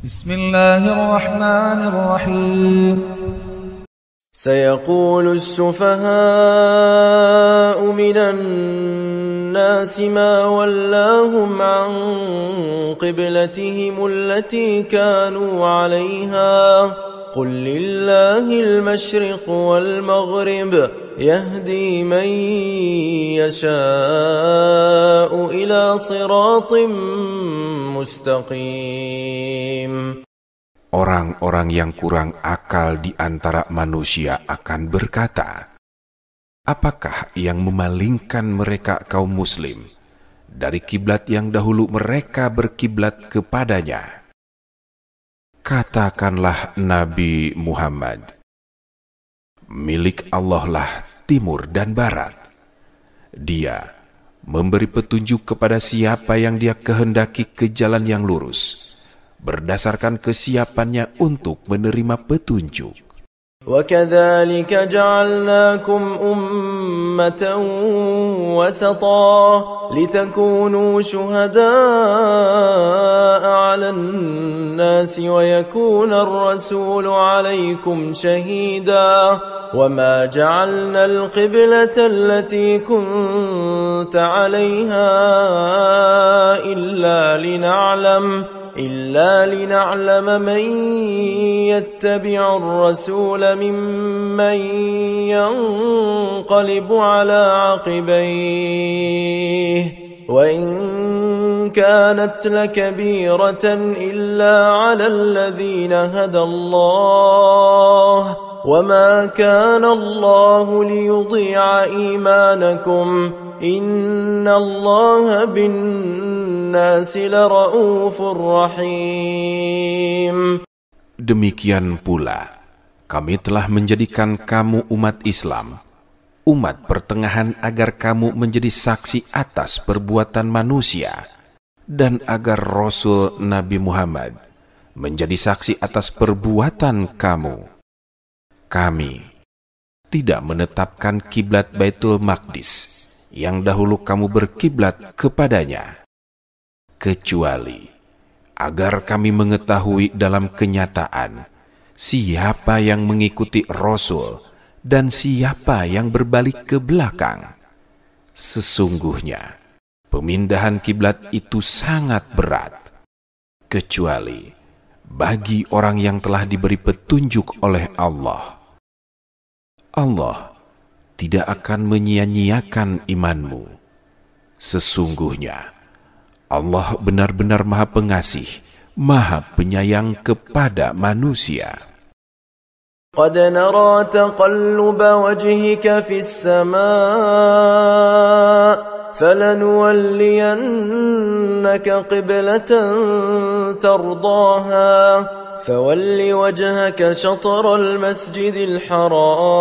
بسم الله الرحمن الرحيم سيقول السفهاء من الناس ما ولاهم عن قبلتهم التي كانوا عليها قل لله المشرق والمغرب يهدي من يشاء إلى صراط مستقيم. Orang-orang yang kurang akal di antara manusia akan berkata, apakah yang memalingkan mereka kaum muslim dari kiblat yang dahulu mereka berkiblat kepadanya? Katakanlah Nabi Muhammad, milik Allah lah timur dan barat. Dia memberi petunjuk kepada siapa yang Dia kehendaki ke jalan yang lurus, berdasarkan kesiapannya untuk menerima petunjuk. وَكَذَلِكَ جَعَلْنَاكُمْ أُمَّةً وَسَطًا لِتَكُونُوا شُهَدَاءَ عَلَى النَّاسِ وَيَكُونَ الرَّسُولُ عَلَيْكُمْ شَهِيدًا وَمَا جَعَلْنَا الْقِبْلَةَ الَّتِي كُنْتَ عَلَيْهَا إلا لنعلم من يتبع الرسول ممن ينقلب على عقبيه وإن كانت لكبيرة إلا على الذين هدى الله وما كان الله ليضيع إيمانكم إن الله بالناس لرؤوف رحيم. Demikian pula, kami telah menjadikan kamu umat Islam, umat pertengahan agar kamu menjadi saksi atas perbuatan manusia, dan agar Rasul Nabi Muhammad menjadi saksi atas perbuatan kamu. Kami tidak menetapkan kiblat Baitul Maqdis yang dahulu kamu berkiblat kepadanya, kecuali agar kami mengetahui dalam kenyataan siapa yang mengikuti Rasul dan siapa yang berbalik ke belakang. Sesungguhnya pemindahan kiblat itu sangat berat, kecuali bagi orang yang telah diberi petunjuk oleh Allah. Allah tidak akan menyia-nyiakan imanmu. Sesungguhnya Allah benar-benar Maha Pengasih, Maha Penyayang kepada manusia. قد نرى تقلب وجهك في السماء فلنولينك قبلة ترضاها فول وجهك شطر المسجد الحرام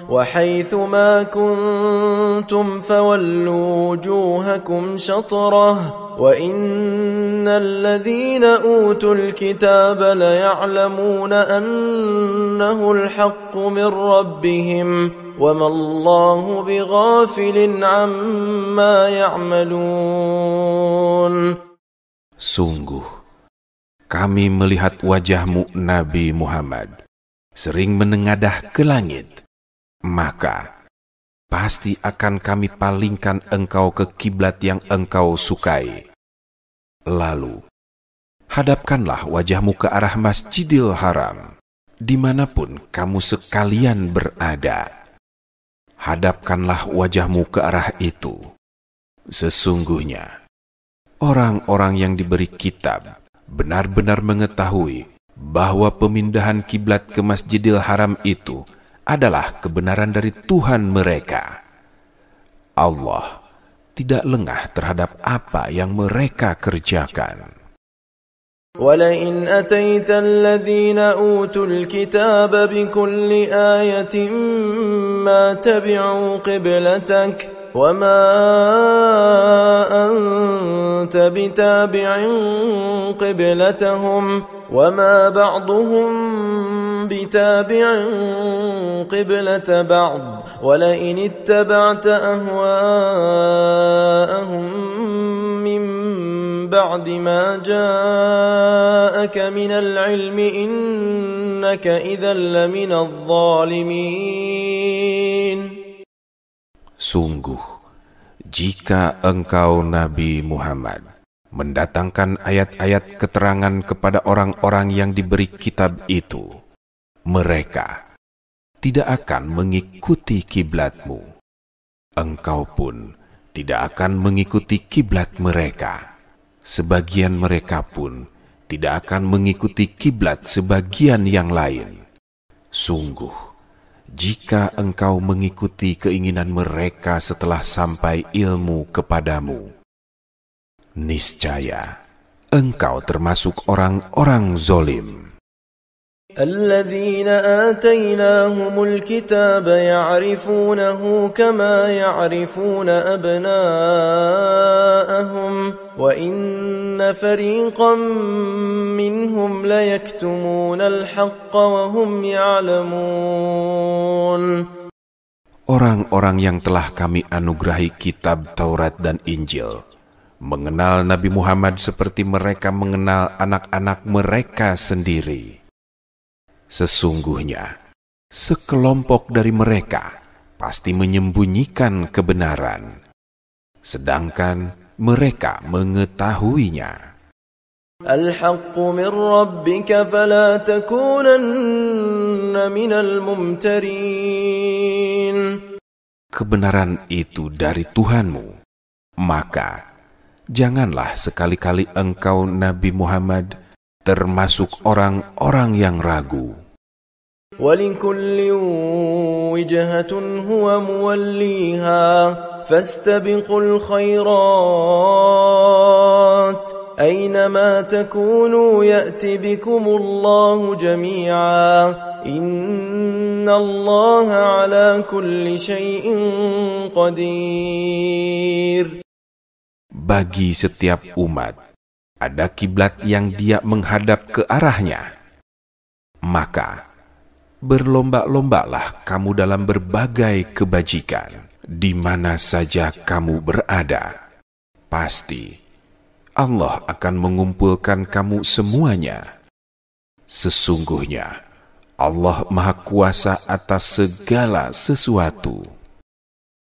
وحيث ما كنتم فولوا وجوهكم شطره وإن الذين أوتوا الكتاب ليعلمون أنه الحق من ربهم وما الله بغافل عما يعملون. Sungguh, kami melihat wajahmu Nabi Muhammad sering menengadah ke langit, maka pasti akan kami palingkan engkau ke kiblat yang engkau sukai. Lalu, hadapkanlah wajahmu ke arah Masjidil Haram, dimanapun kamu sekalian berada. Hadapkanlah wajahmu ke arah itu. Sesungguhnya, orang-orang yang diberi kitab benar-benar mengetahui bahwa pemindahan kiblat ke Masjidil Haram itu adalah kebenaran dari Tuhan mereka. Allah tidak lengah terhadap apa yang mereka kerjakan. وَلَئِنْ أَتَيْتَ الَّذِينَ أُوتُوا الْكِتَابَ بِكُلِّ آيَةٍ مَا تَبِعُوا قِبْلَتَكَ وَمَا أَنْتَ بِتَابِعٍ قِبْلَتَهُمْ وَمَا بَعْضُهُمْ بِتَابِعٍ قِبْلَةَ بَعْضٍ وَلَئِنِ اتَّبَعْتَ أَهْوَاءَهُمْ مِنْ بعد ما جاءك من العلم إنك إذا لمن الظالمين. Sungguh, jika engkau Nabi Muhammad mendatangkan ayat-ayat keterangan kepada orang-orang yang diberi kitab itu, mereka tidak akan mengikuti kiblatmu. Engkau pun tidak akan mengikuti kiblat mereka. Sebagian mereka pun tidak akan mengikuti kiblat sebagian yang lain. Sungguh, jika engkau mengikuti keinginan mereka setelah sampai ilmu kepadamu, niscaya engkau termasuk orang-orang zalim. الذين آتيناهم الكتاب يعرفونه كما يعرفون أبناءهم وإن فريقا منهم ليكتمون الحق وهم يعلمون. Orang-orang yang telah kami anugerahi kitab Taurat dan Injil mengenal Nabi Muhammad seperti mereka mengenal anak-anak mereka sendiri. Sesungguhnya, sekelompok dari mereka pasti menyembunyikan kebenaran, sedangkan mereka mengetahuinya. الحق من ربك فلا تكونن من الممترين. Kebenaran itu dari Tuhanmu, maka janganlah sekali-kali engkau Nabi Muhammad termasuk orang-orang yang ragu. وَلِكُلٍّ وِجْهَةٌ هُوَ مُوَلِّيهَا فَاسْتَبِقُوا الْخَيْرَاتِ أَيْنَمَا تَكُونُوا يَأْتِ بِكُمُ اللَّهُ جَمِيعًا إِنَّ اللَّهَ عَلَى كُلِّ شَيْءٍ قَدِيرٌ. Bagi setiap umat ada kiblat yang dia menghadap ke arahnya. Maka berlomba-lombalah kamu dalam berbagai kebajikan, di mana saja kamu berada. Pasti Allah akan mengumpulkan kamu semuanya. Sesungguhnya Allah Maha Kuasa atas segala sesuatu.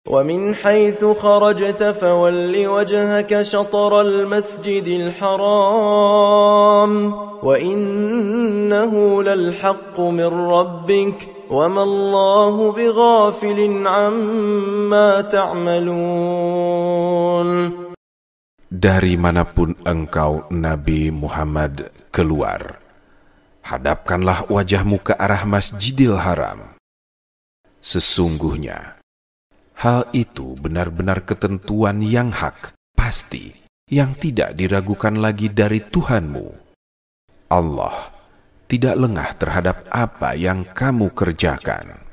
ومن حيث خرجت فول وجهك شطر المسجد الحرام وإنه للحق من ربك وما الله بغافل عما تعملون. Dari manapun engkau Nabi Muhammad keluar, hadapkanlah wajahmu ke arah Masjidil Haram. Sesungguhnya hal itu benar-benar ketentuan yang hak, pasti, yang tidak diragukan lagi dari Tuhanmu. Allah tidak lengah terhadap apa yang kamu kerjakan.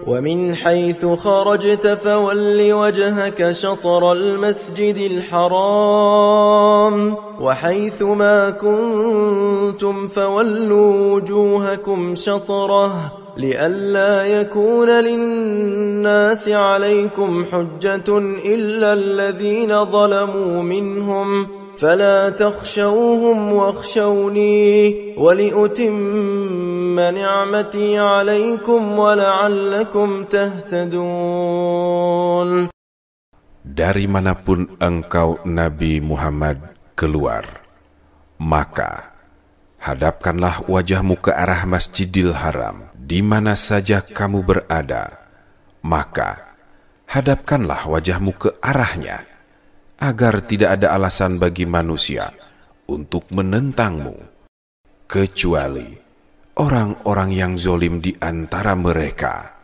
ومن حيث خرجت فول وجهك شطر المسجد الحرام وحيث ما كنتم فولوا وجوهكم شطره لئلا يكون للناس عليكم حجة إلا الذين ظلموا منهم فلا تخشوهم واخشوني ولأتم نعمتي عليكم ولعلكم تهتدون. Dari manapun engkau Nabi Muhammad keluar, maka hadapkanlah wajahmu ke arah Masjidil Haram, di mana saja kamu berada. Maka hadapkanlah wajahmu ke arahnya, agar tidak ada alasan bagi manusia untuk menentangmu, kecuali orang-orang yang zalim di antara mereka.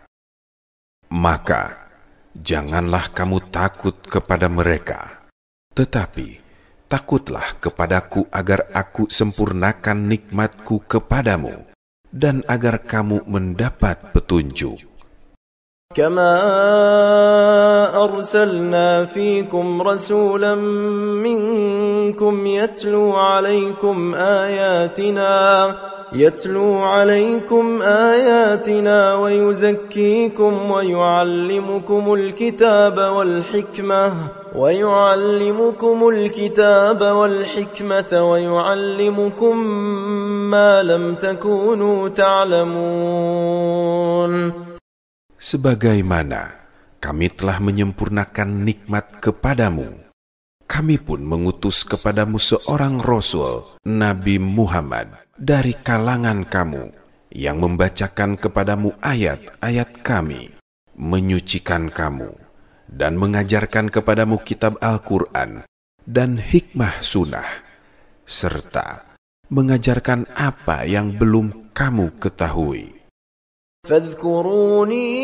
Maka janganlah kamu takut kepada mereka, tetapi takutlah kepadaku agar aku sempurnakan nikmatku kepadamu dan agar kamu mendapat petunjuk. كما أرسلنا فيكم رسولا منكم يتلو عليكم آياتنا ويزكيكم ويعلمكم الكتاب والحكمة ويعلمكم الكتاب والحكمة ويعلمكم ما لم تكونوا تعلمون. Sebagaimana kami telah menyempurnakan nikmat kepadamu, kami pun mengutus kepadamu seorang Rasul, Nabi Muhammad, dari kalangan kamu, yang membacakan kepadamu ayat-ayat kami, menyucikan kamu, dan mengajarkan kepadamu kitab Al-Quran dan hikmah sunnah, serta mengajarkan apa yang belum kamu ketahui. فاذكروني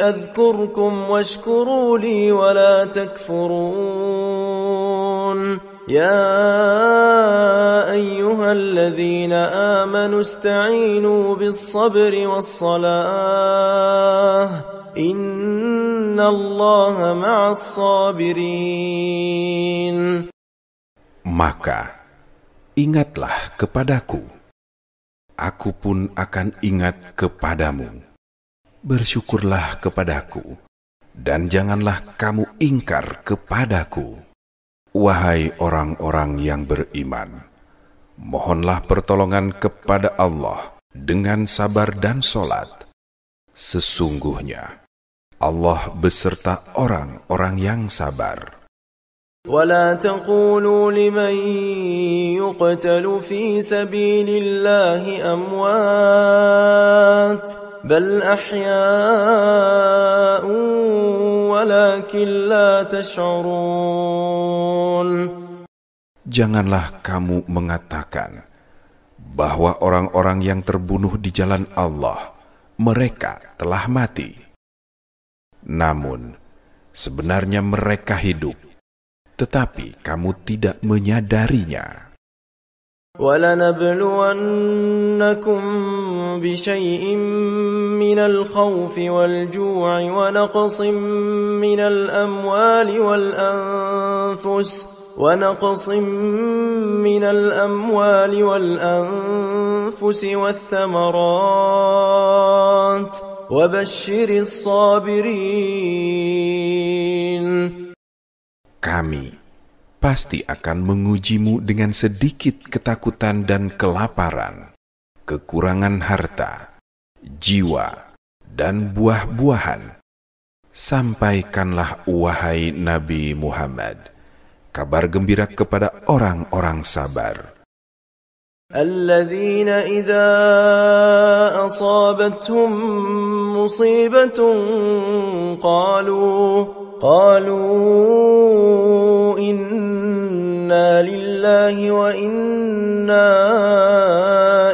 أذكركم واشكروا لي ولا تكفرون. يا أيها الذين آمنوا استعينوا بالصبر والصلاة إن الله مع الصابرين. Maka ingatlah kepadaku, aku pun akan ingat kepadamu. Bersyukurlah kepadaku, dan janganlah kamu ingkar kepadaku. Wahai orang-orang yang beriman, mohonlah pertolongan kepada Allah dengan sabar dan sholat. Sesungguhnya Allah beserta orang-orang yang sabar. ولا تقولوا لمن يقتل في سبيل الله أموات بل أحياء ولكن لا تشعرون. Janganlah kamu mengatakan bahwa orang-orang yang terbunuh di jalan Allah, mereka telah mati. Namun, sebenarnya mereka hidup, tetapi kamu tidak menyadarinya. وَلَنَبْلُوَنَّكُمْ بِشَيْءٍ مِّنَ الْخَوْفِ وَالْجُوعِ وَنَقْصٍ مِّنَ الْأَمْوَالِ وَالْأَنفُسِ وَالثَّمَرَاتِ وَبَشِّرِ الصَّابِرِينَ. Kami pasti akan mengujimu dengan sedikit ketakutan dan kelaparan, kekurangan harta, jiwa, dan buah-buahan. Sampaikanlah, wahai Nabi Muhammad, kabar gembira kepada orang-orang sabar. الذين إذا أصابتهم مصيبة قالوا إنا لله وإنا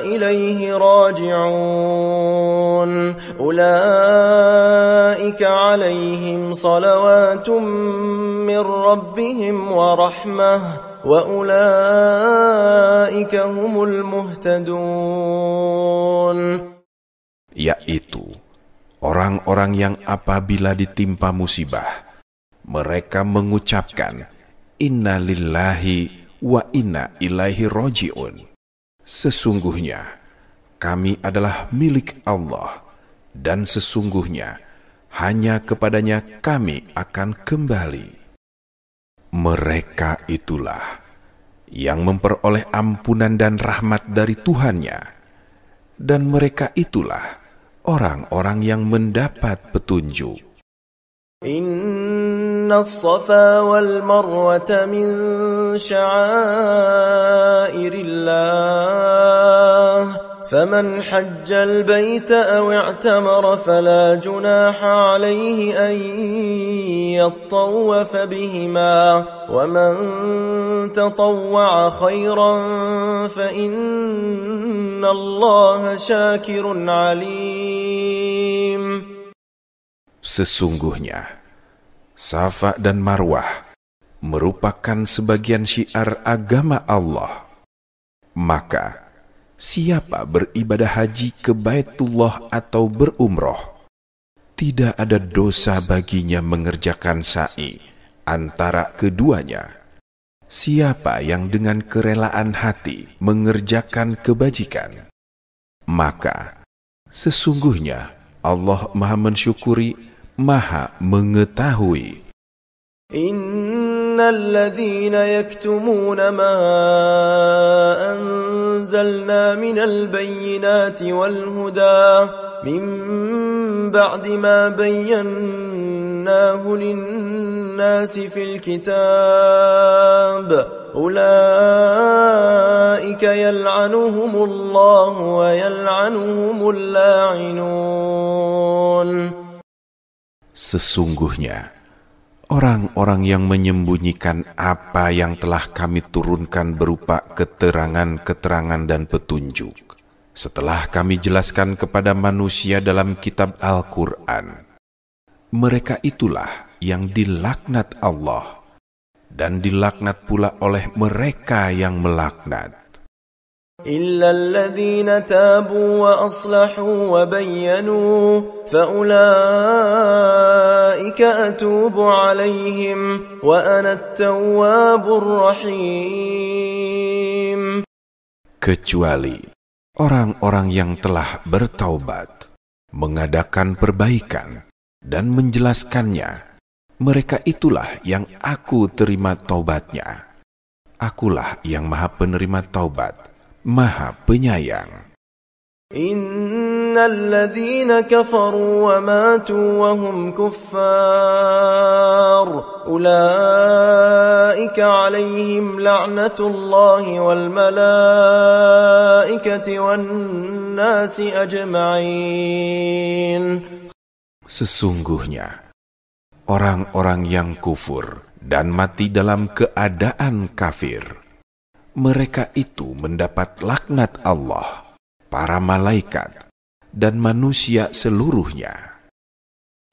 إليه راجعون. أولئك عليهم صلوات من ربهم ورحمة وَأُولَئِكَ هُمُ الْمُهْتَدُونَ. Yaitu orang-orang yang apabila ditimpa musibah, mereka mengucapkan Inna lillahi wa inna ilaihi raji'un. Sesungguhnya kami adalah milik Allah, dan sesungguhnya hanya kepadanya kami akan kembali. Mereka itulah yang memperoleh ampunan dan rahmat dari Tuhannya, dan mereka itulah orang-orang yang mendapat petunjuk. Inna as-safa wal marwata min sya'airillah فمن حج البيت أو اعتمر فلا جناح عليه أن يطوف بهما ومن تطوع خيرا فإن الله شاكر عليم. Sesungguhnya Safa dan Marwah merupakan sebagian syiar agama Allah. Maka siapa beribadah haji ke Baitullah atau berumroh, tidak ada dosa baginya mengerjakan sa'i antara keduanya. Siapa yang dengan kerelaan hati mengerjakan kebajikan, maka sesungguhnya Allah Maha mensyukuri, Maha mengetahui. إن الذين يكتمون ما أنزلنا من البينات والهدى من بعد ما بيناه للناس في الكتاب أولئك يلعنهم الله ويلعنهم اللاعنون. Sesungguhnya orang-orang yang menyembunyikan apa yang telah kami turunkan berupa keterangan-keterangan dan petunjuk, setelah kami jelaskan kepada manusia dalam kitab Al-Quran, mereka itulah yang dilaknat Allah, dan dilaknat pula oleh mereka yang melaknat. إلا الذين تابوا وأصلحوا وبينوا فأولئك أتوب عليهم وأنا التواب الرحيم. Kecuali orang-orang yang telah bertaubat, mengadakan perbaikan, dan menjelaskannya, mereka itulah yang aku terima taubatnya. Akulah yang maha penerima taubat, maha penyayang. Innal ladzina kafaru wa matu wa hum kuffar ulaika alaihim la'natullahi wal malaikati wan nasi ajma'in. Sesungguhnya orang-orang yang kufur dan mati dalam keadaan kafir, mereka itu mendapat laknat Allah, para malaikat, dan manusia seluruhnya.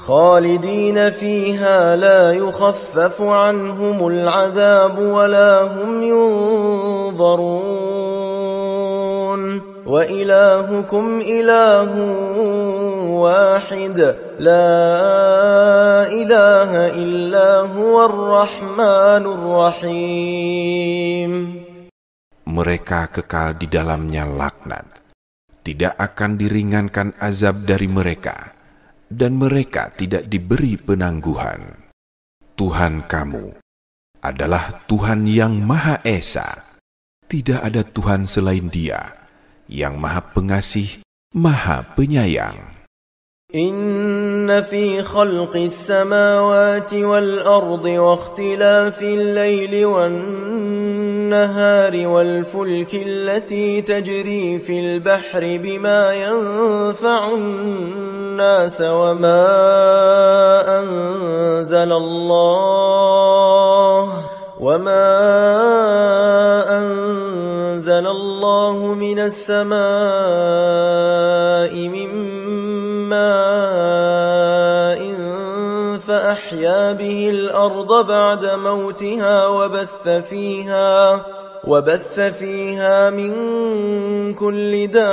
Khalidina fiha la yukhaffafu anhumul adhab wa la hum yunzarun. Wa ilahukum ilahun wahid la ilaha illa huwar rahmanur rahim. Mereka kekal di dalamnya laknat, tidak akan diringankan azab dari mereka, dan mereka tidak diberi penangguhan. Tuhan kamu adalah Tuhan yang Maha Esa, tidak ada Tuhan selain Dia, yang Maha Pengasih, Maha Penyayang. Inna fi khalqis samawati wal ardi wa ikhtilafil laili wan nahari wal fulki allati tajri fil bahri bima yanfa'un nas wa ma anzalallahu minas samaa'i min ماء فأحيا به الأرض بعد موتها وبث فيها من كل دابة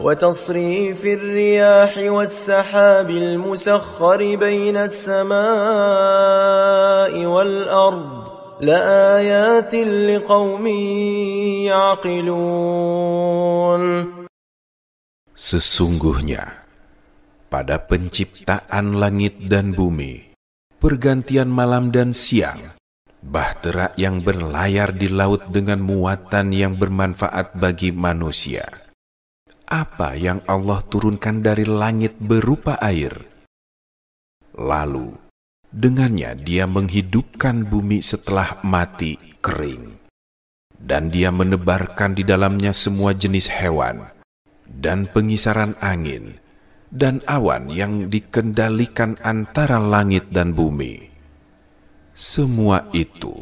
وتصريف الرياح والسحاب المسخر بين السماء والأرض لآيات لقوم يعقلون. Sesungguhnya pada penciptaan langit dan bumi, pergantian malam dan siang, bahtera yang berlayar di laut dengan muatan yang bermanfaat bagi manusia, apa yang Allah turunkan dari langit berupa air, lalu dengannya Dia menghidupkan bumi setelah mati kering, dan Dia menebarkan di dalamnya semua jenis hewan, dan pengisaran angin, dan awan yang dikendalikan antara langit dan bumi. Semua itu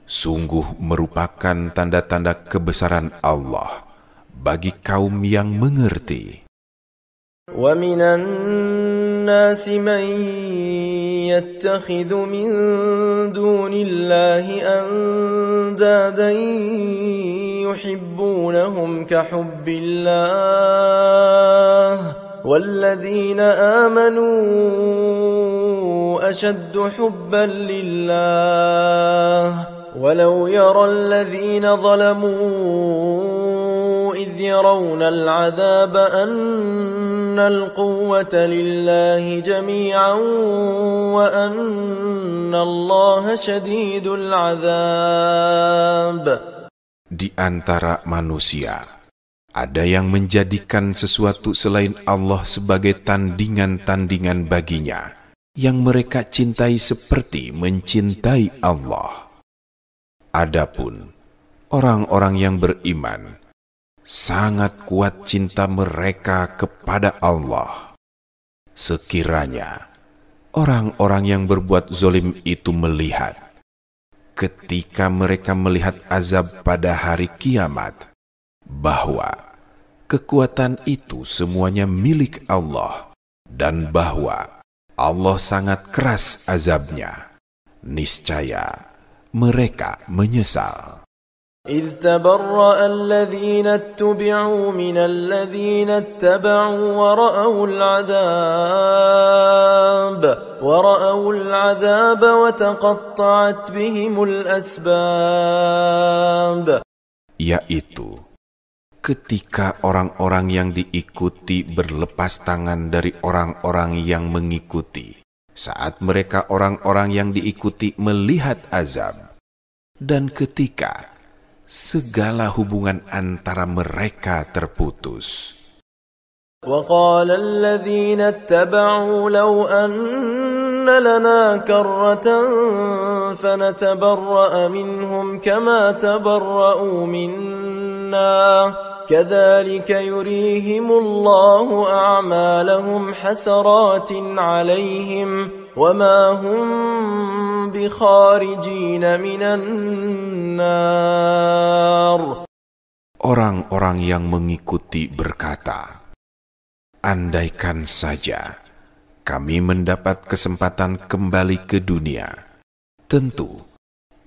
sungguh merupakan tanda-tanda kebesaran Allah bagi kaum yang mengerti. وَمِنَ النَّاسِ مَن يَتَّخِذُ مِن دُونِ اللَّهِ أَندَادًا يُحِبُّونَهُمْ كَحُبِّ اللَّهِ وَالَّذِينَ آمَنُوا أَشَدُّ حُبًّا لِلَّهِ وَلَوْ يَرَى الَّذِينَ ظَلَمُوا إِذْ يرون العذاب أن القوة لله جميعا وأن الله شديد العذاب. Di antara manusia, ada yang menjadikan sesuatu selain Allah sebagai tandingan-tandingan baginya, yang mereka cintai seperti mencintai Allah. Adapun orang-orang yang beriman, sangat kuat cinta mereka kepada Allah. Sekiranya orang-orang yang berbuat zalim itu melihat, ketika mereka melihat azab pada hari kiamat, bahwa kekuatan itu semuanya milik Allah, dan bahwa Allah sangat keras azabnya, niscaya mereka menyesal. إذ تبرأ الذين اتبعوا من الذين اتبعوا ورأوا العذاب وتقطعت بهم الأسباب. Yaitu ketika orang-orang yang diikuti berlepas tangan dari orang-orang yang mengikuti, saat mereka orang-orang yang diikuti melihat azab, dan ketika segala hubungan antara mereka terputus. وقال الذين اتبعوا لو أن لنا كرة فنتبرأ منهم كما تبرأوا منا كذلك يريهم الله أعمالهم حسرات عليهم وما هم بخارجين من النار. Orang-orang yang mengikuti berkata, andaikan saja kami mendapat kesempatan kembali ke dunia, tentu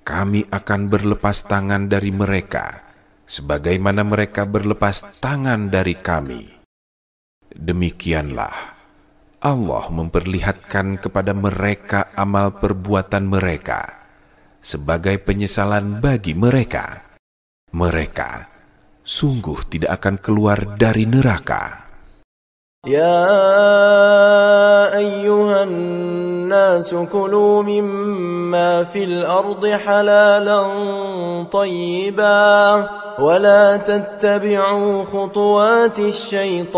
kami akan berlepas tangan dari mereka, sebagaimana mereka berlepas tangan dari kami. Demikianlah Allah memperlihatkan kepada mereka amal perbuatan mereka sebagai penyesalan bagi mereka. Mereka sungguh tidak akan keluar dari neraka. يا أيها الناس كلوا مما في الأرض حلالا طيبا ولا تتبعوا خطوات الشيطان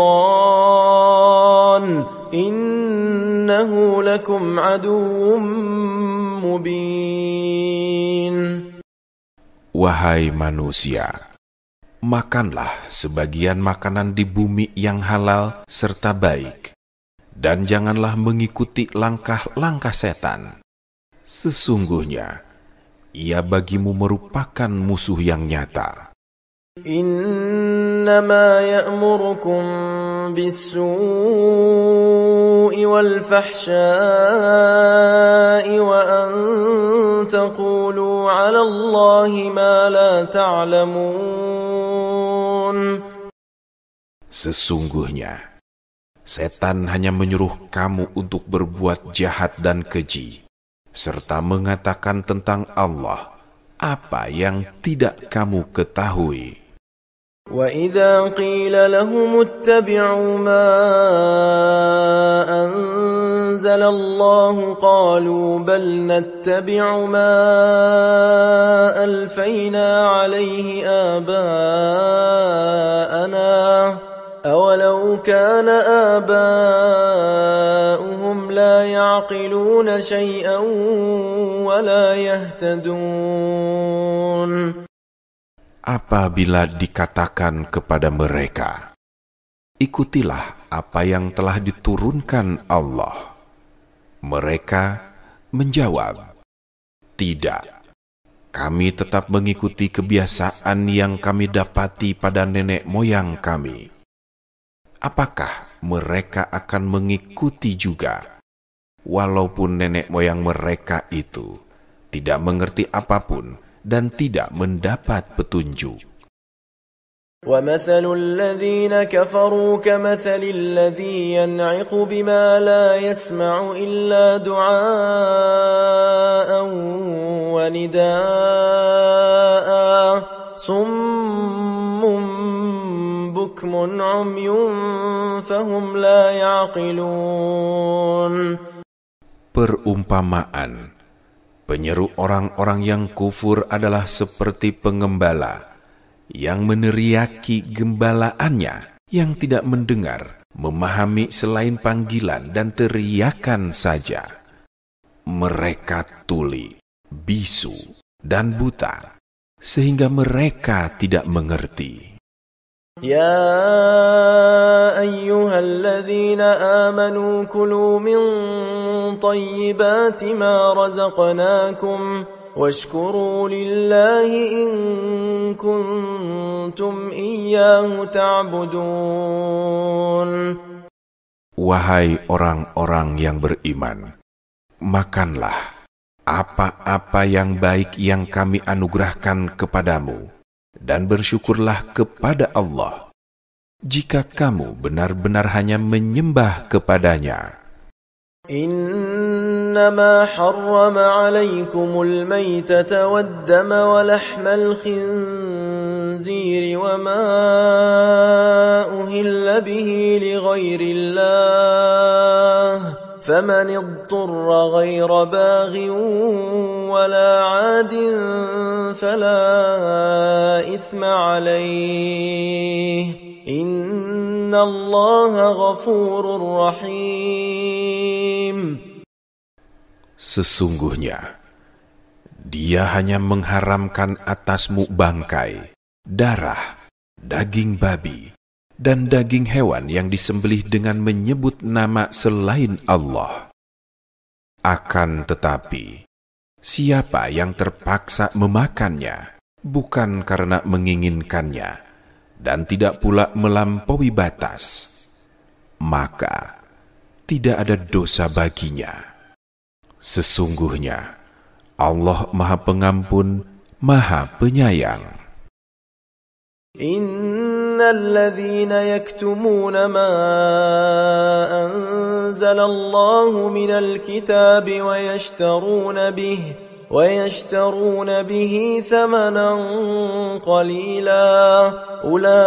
إنه لكم عدو مبين. Wahai manusia, makanlah sebagian makanan di bumi yang halal serta baik, dan janganlah mengikuti langkah-langkah setan. Sesungguhnya, ia bagimu merupakan musuh yang nyata. إنما يأمركم بالسوء والفحشاء وأن تقولوا على الله ما لا تعلمون. Sesungguhnya, setan hanya menyuruh kamu untuk berbuat jahat dan keji, serta mengatakan tentang Allah apa yang tidak kamu ketahui. وَإِذَا قِيلَ لَهُمُ اتَّبِعُوا مَا أَنزَلَ اللَّهُ قَالُوا بَلْ نَتَّبِعُ مَا أَلْفَيْنَا عَلَيْهِ آبَاءَنَا أَوَلَوْ كَانَ آبَاؤُهُمْ لَا يَعْقِلُونَ شَيْئًا وَلَا يَهْتَدُونَ. Apabila dikatakan kepada mereka, ikutilah apa yang telah diturunkan Allah, mereka menjawab, tidak, kami tetap mengikuti kebiasaan yang kami dapati pada nenek moyang kami. Apakah mereka akan mengikuti juga, walaupun nenek moyang mereka itu tidak mengerti apapun dan tidak mendapat petunjuk? وَمَثَلُ الَّذِينَ كَفَرُوا كَمَثَلِ الَّذِي يَنْعِقُ بِمَا لَا يَسْمَعُ إِلَّا دُعَاءً وَنِدَاءً صُمٌّ بكم عمي فهم لا يعقلون. Perumpamaan penyeru orang-orang yang kufur adalah seperti pengembala yang meneriaki gembalaannya yang tidak mendengar, memahami selain panggilan dan teriakan saja. Mereka tuli, bisu, dan buta, sehingga mereka tidak mengerti. يا أيها الذين آمنوا كلوا من طيبات ما رزقناكم واشكروا لله إن كنتم إياه تعبدون. Wahai orang-orang yang beriman, makanlah apa-apa yang baik yang kami anugerahkan kepadamu, dan bersyukurlah kepada Allah jika kamu benar-benar hanya menyembah kepadanya. إنما حرم عليكم الميتة والدم ولحم الخنزير وما أهل به لغير الله فمن اضطر غير باغ ولا عاد فلا إثم عليه إن الله غفور رحيم. Sesungguhnya Dia hanya mengharamkan atasmu bangkai, darah, daging babi, dan daging hewan yang disembelih dengan menyebut nama selain Allah. Akan tetapi, siapa yang terpaksa memakannya, bukan karena menginginkannya, dan tidak pula melampaui batas, maka tidak ada dosa baginya. Sesungguhnya, Allah Maha Pengampun, Maha Penyayang. الذين يكتمون ما أنزل الله من الكتاب ويشترون به ثمنا قليلا أولئك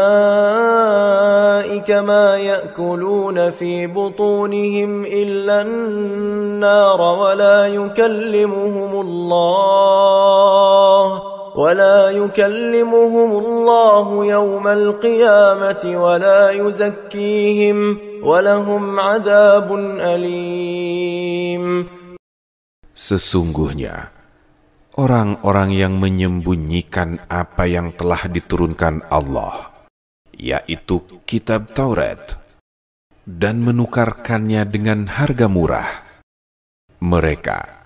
ما يأكلون في بطونهم إلا النار ولا يكلمهم الله يوم القيامة ولا يزكيهم ولهم عذاب أليم. Sesungguhnya, orang-orang yang menyembunyikan apa yang telah diturunkan Allah, yaitu kitab Taurat, dan menukarkannya dengan harga murah, mereka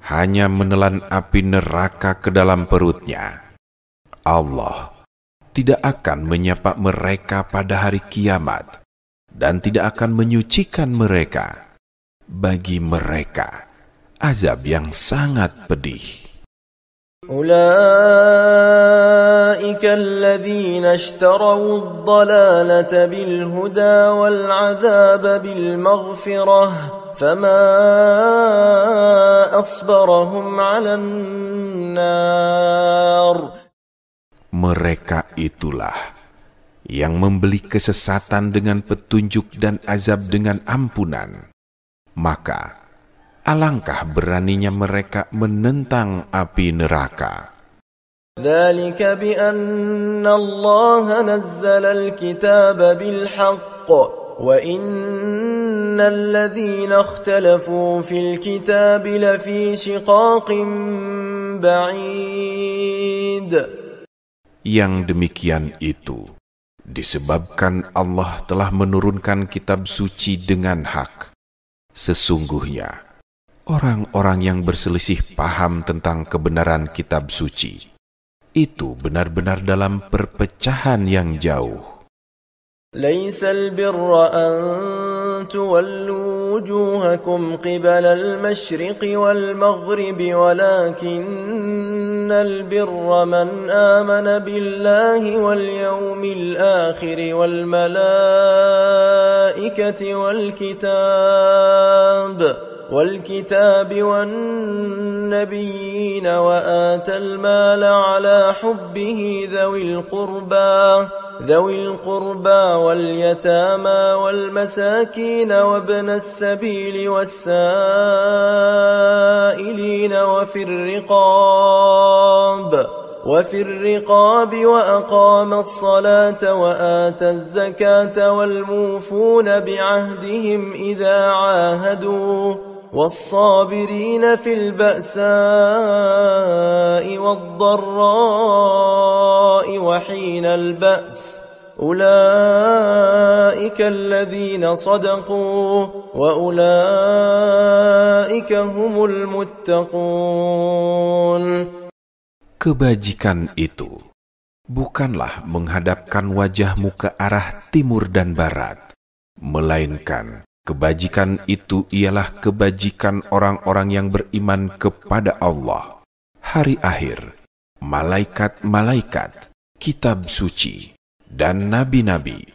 hanya menelan api neraka ke dalam perutnya. Allah tidak akan menyapa mereka pada hari kiamat dan tidak akan menyucikan mereka. Bagi mereka azab yang sangat pedih. أولئك الذين اشتروا الضلالة بالهدى والعذاب بالمغفرة فما أصبرهم على النار. Mereka itulah yang membeli kesesatan dengan petunjuk dan azab dengan ampunan. Maka alangkah beraninya mereka menentang api neraka. ذلك بأن الله نزل الكتاب بالحق وإن الذين اختلفوا في الكتاب لفي شقاق بعيد. Yang demikian itu disebabkan Allah telah menurunkan kitab suci dengan hak. Sesungguhnya orang-orang yang berselisih paham tentang kebenaran kitab suci itu benar-benar dalam perpecahan yang jauh. ليس البر أن تولوا وجوهكم قبل المشرق والمغرب ولكن البر من آمن بالله واليوم الآخر والملائكة والكتاب والنبيين وآتى المال على حبه ذوي القربى ذوي القربى واليتامى والمساكين وابن السبيل والسائلين وفي الرقاب وأقام الصلاة وآتى الزكاة والموفون بعهدهم إذا عاهدوا والصابرين في البأساء والضراء وحين البأس أولئك الذين صدقوا وأولئك هم المتقون. Kebajikan itu bukanlah menghadapkan wajahmu ke arah timur dan barat, melainkan kebajikan itu ialah kebajikan orang-orang yang beriman kepada Allah, hari akhir, malaikat-malaikat, kitab suci, dan nabi-nabi,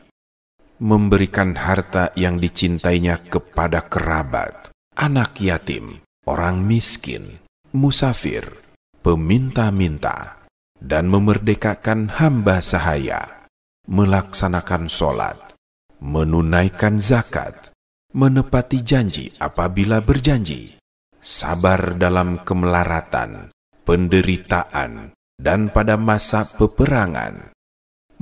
memberikan harta yang dicintainya kepada kerabat, anak yatim, orang miskin, musafir, peminta-minta, dan memerdekakan hamba sahaya, melaksanakan sholat, menunaikan zakat, menepati janji apabila berjanji, sabar dalam kemelaratan, penderitaan, dan pada masa peperangan.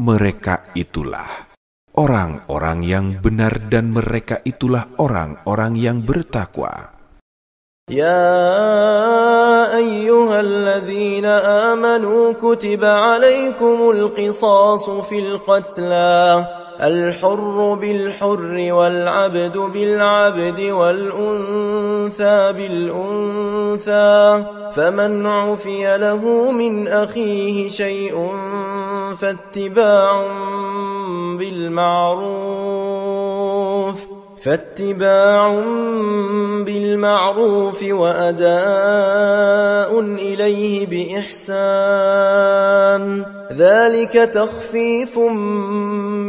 Mereka itulah orang-orang yang benar dan mereka itulah orang-orang yang bertakwa. يا أيها الذين آمنوا كتب عليكم القصاص في القتلى الحر بالحر والعبد بالعبد والأنثى بالأنثى فمن عفي له من أخيه شيء فاتباع بالمعروف وأداء إليه بإحسان ذلك تخفيف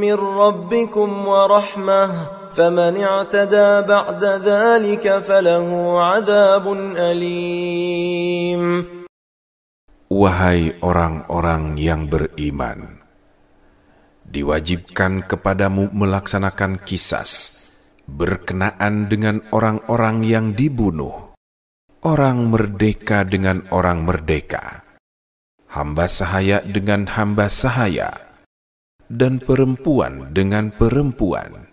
من ربكم ورحمة فمن اعتدى بعد ذلك فله عذاب أليم. Wahai orang-orang yang beriman, diwajibkan kepadamu melaksanakan qisas berkenaan dengan orang-orang yang dibunuh, orang merdeka dengan orang merdeka, hamba sahaya dengan hamba sahaya, dan perempuan dengan perempuan.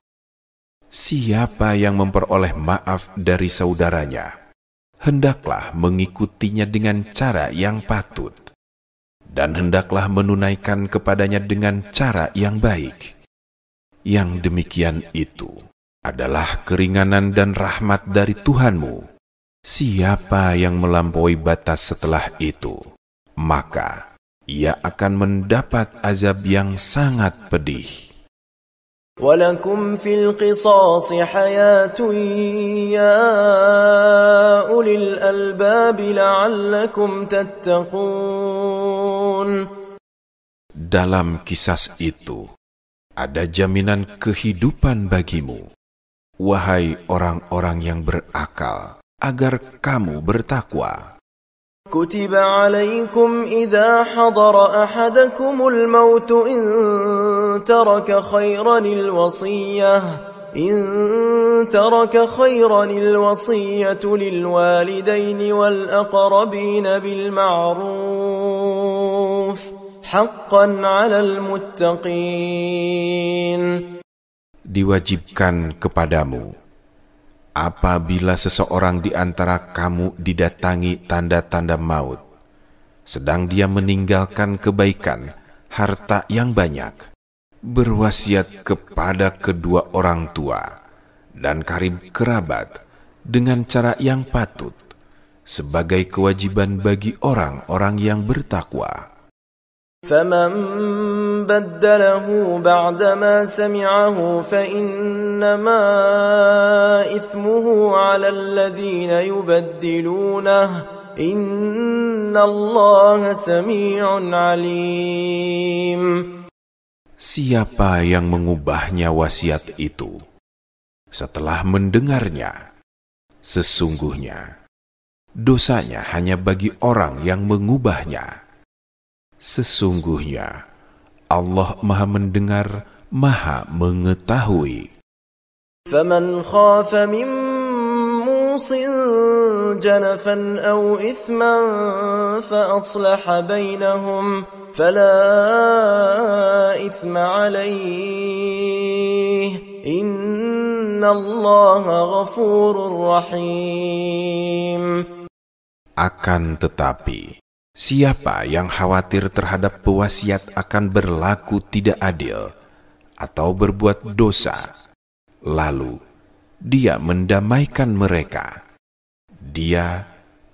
Siapa yang memperoleh maaf dari saudaranya, hendaklah mengikutinya dengan cara yang patut, dan hendaklah menunaikan kepadanya dengan cara yang baik. Yang demikian itu adalah keringanan dan rahmat dari Tuhanmu. Siapa yang melampaui batas setelah itu, maka ia akan mendapat azab yang sangat pedih. وَلَكُمْ فِي الْقِصَاصِ حَيَاةٌ يَا أُولِي الْأَلْبَابِ لَعَلَّكُمْ تَتَّقُونَ. Dalam kisas itu ada jaminan kehidupan bagimu, wahai orang-orang yang berakal, agar kamu bertakwa. كتب عليكم إذا حضر أحدكم الموت إن ترك خيرا الوصية للوالدين والأقربين بالمعروف حقا على المتقين. Diwajibkan kepadamu apabila seseorang di antara kamu didatangi tanda-tanda maut, sedang dia meninggalkan kebaikan, harta yang banyak, berwasiat kepada kedua orang tua dan karib kerabat dengan cara yang patut, sebagai kewajiban bagi orang-orang yang bertakwa. فَمَنْ بَدَّلَهُ بَعْدَمَا سَمِعَهُ فَإِنَّمَا إِثْمُهُ عَلَى الَّذِينَ يُبَدِّلُونَهُ إِنَّ اللَّهَ سَمِيعٌ عَلِيمٌ. Siapa yang mengubahnya wasiat itu setelah mendengarnya, sesungguhnya dosanya hanya bagi orang yang mengubahnya. Sesungguhnya Allah Maha Mendengar, Maha Mengetahui. فمن خاف من موص جنفا أو إثما فأصلح بينهم فلا إثم عليه إن الله غفور رحيم. Akan tetapi, siapa yang khawatir terhadap pewasiat akan berlaku tidak adil atau berbuat dosa, lalu dia mendamaikan mereka, dia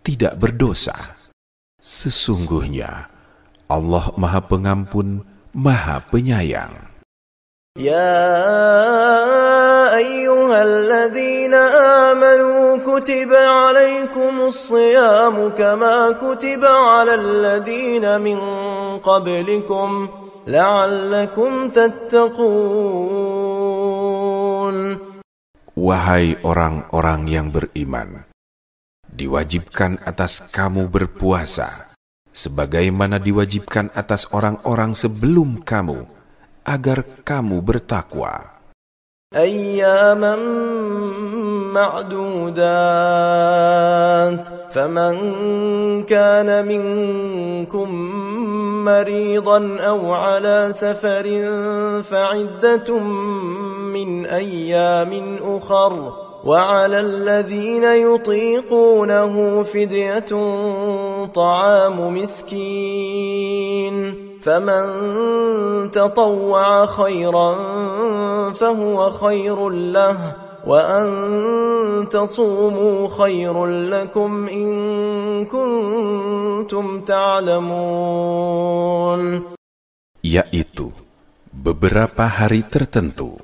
tidak berdosa. Sesungguhnya Allah Maha Pengampun, Maha Penyayang. يا أيها الذين آمنوا كتب عليكم الصيام كما كتب على الذين من قبلكم لعلكم تتقون. Wahai orang-orang yang beriman, diwajibkan atas kamu berpuasa, sebagaimana diwajibkan atas orang-orang sebelum kamu, agar kamu bertakwa. أياما معدودات فمن كان منكم مريضا أو على سفر فعدة من أيام أخر وعلى الذين يطيقونه فدية طعام مسكين فمن تطوع خيرا فهو خير له وأن تصوموا خير لكم إن كنتم تعلمون. Yaitu beberapa hari tertentu.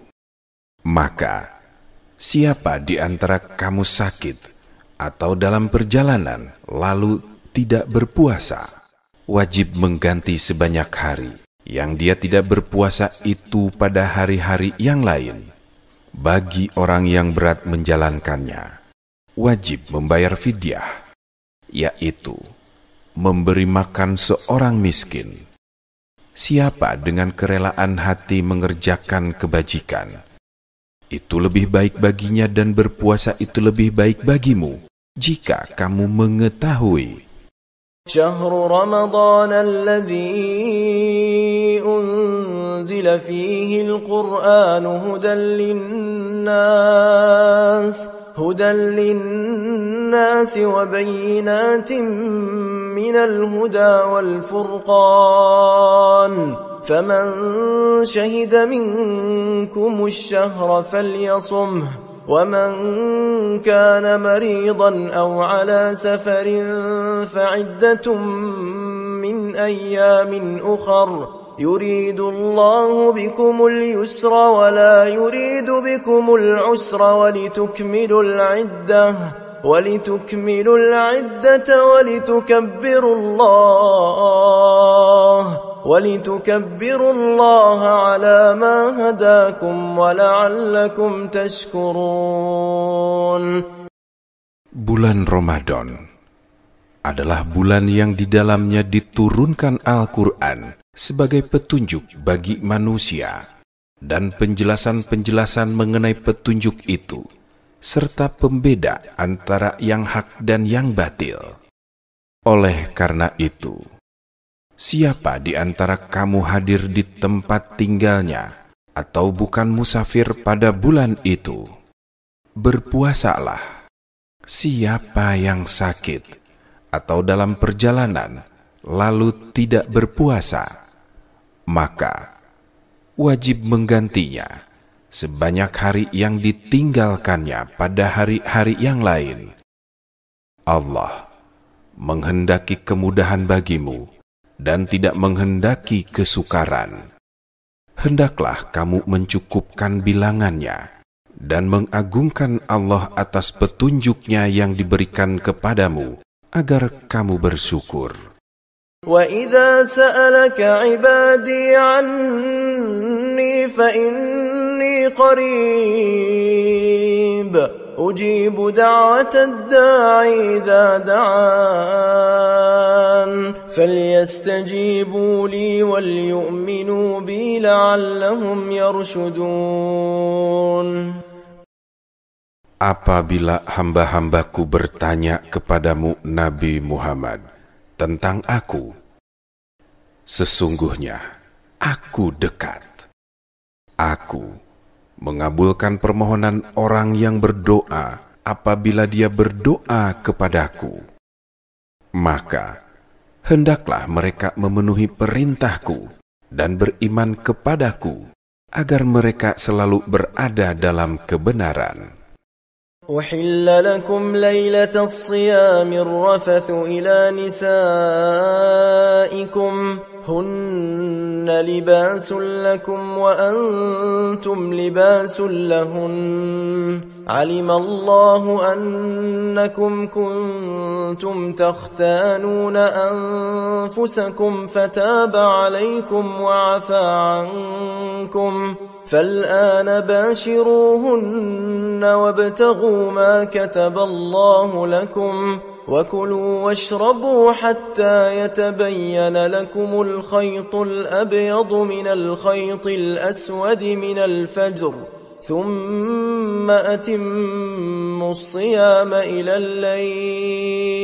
Maka siapa di antara kamu sakit atau dalam perjalanan lalu tidak berpuasa, wajib mengganti sebanyak hari yang dia tidak berpuasa itu pada hari-hari yang lain. Bagi orang yang berat menjalankannya, wajib membayar fidyah, yaitu memberi makan seorang miskin. Siapa dengan kerelaan hati mengerjakan kebajikan, itu lebih baik baginya, dan berpuasa itu lebih baik bagimu jika kamu mengetahui. شهر رمضان الذي أنزل فيه القرآن هدى للناس وبينات من الهدى والفرقان فمن شهد منكم الشهر فليصمه ومن كان مريضا أو على سفر فعدة من أيام أخر يريد الله بكم اليسر ولا يريد بكم العسر ولتكملوا العدة ولتكبروا الله على ما هداكم ولعلكم تشكرون. Bulan Ramadan adalah bulan yang di dalamnya diturunkan Al-Quran sebagai petunjuk bagi manusia, dan penjelasan-penjelasan mengenai petunjuk itu, serta pembeda antara yang hak dan yang batil. Oleh karena itu, siapa di antara kamu hadir di tempat tinggalnya atau bukan musafir pada bulan itu, berpuasalah. Siapa yang sakit atau dalam perjalanan lalu tidak berpuasa, maka wajib menggantinya sebanyak hari yang ditinggalkannya pada hari-hari yang lain. Allah menghendaki kemudahan bagimu dan tidak menghendaki kesukaran. Hendaklah kamu mencukupkan bilangannya dan mengagungkan Allah atas petunjuknya yang diberikan kepadamu, agar kamu bersyukur. وَإِذَا سَأَلَكَ عِبَادِي عَنِّي فَإِنِّي قَرِيبٌ أجيب دعوة الداع إذا دعان فليستجيبوا لي وليؤمنوا بي لعلهم يرشدون. Apabila hamba-hambaku bertanya kepadamu Nabi Muhammad tentang aku, sesungguhnya aku dekat. Aku mengabulkan permohonan orang yang berdoa apabila dia berdoa kepadaku. Maka hendaklah mereka memenuhi perintahku dan beriman kepadaku agar mereka selalu berada dalam kebenaran. أحل لكم ليلة الصيام الرفث إلى نسائكم هن لباس لكم وأنتم لباس لهن علم الله أنكم كنتم تختانون أنفسكم فتاب عليكم وعفى عنكم فالآن باشروهن وابتغوا ما كتب الله لكم وكلوا واشربوا حتى يتبين لكم الخيط الأبيض من الخيط الأسود من الفجر ثم أتموا الصيام إلى الليل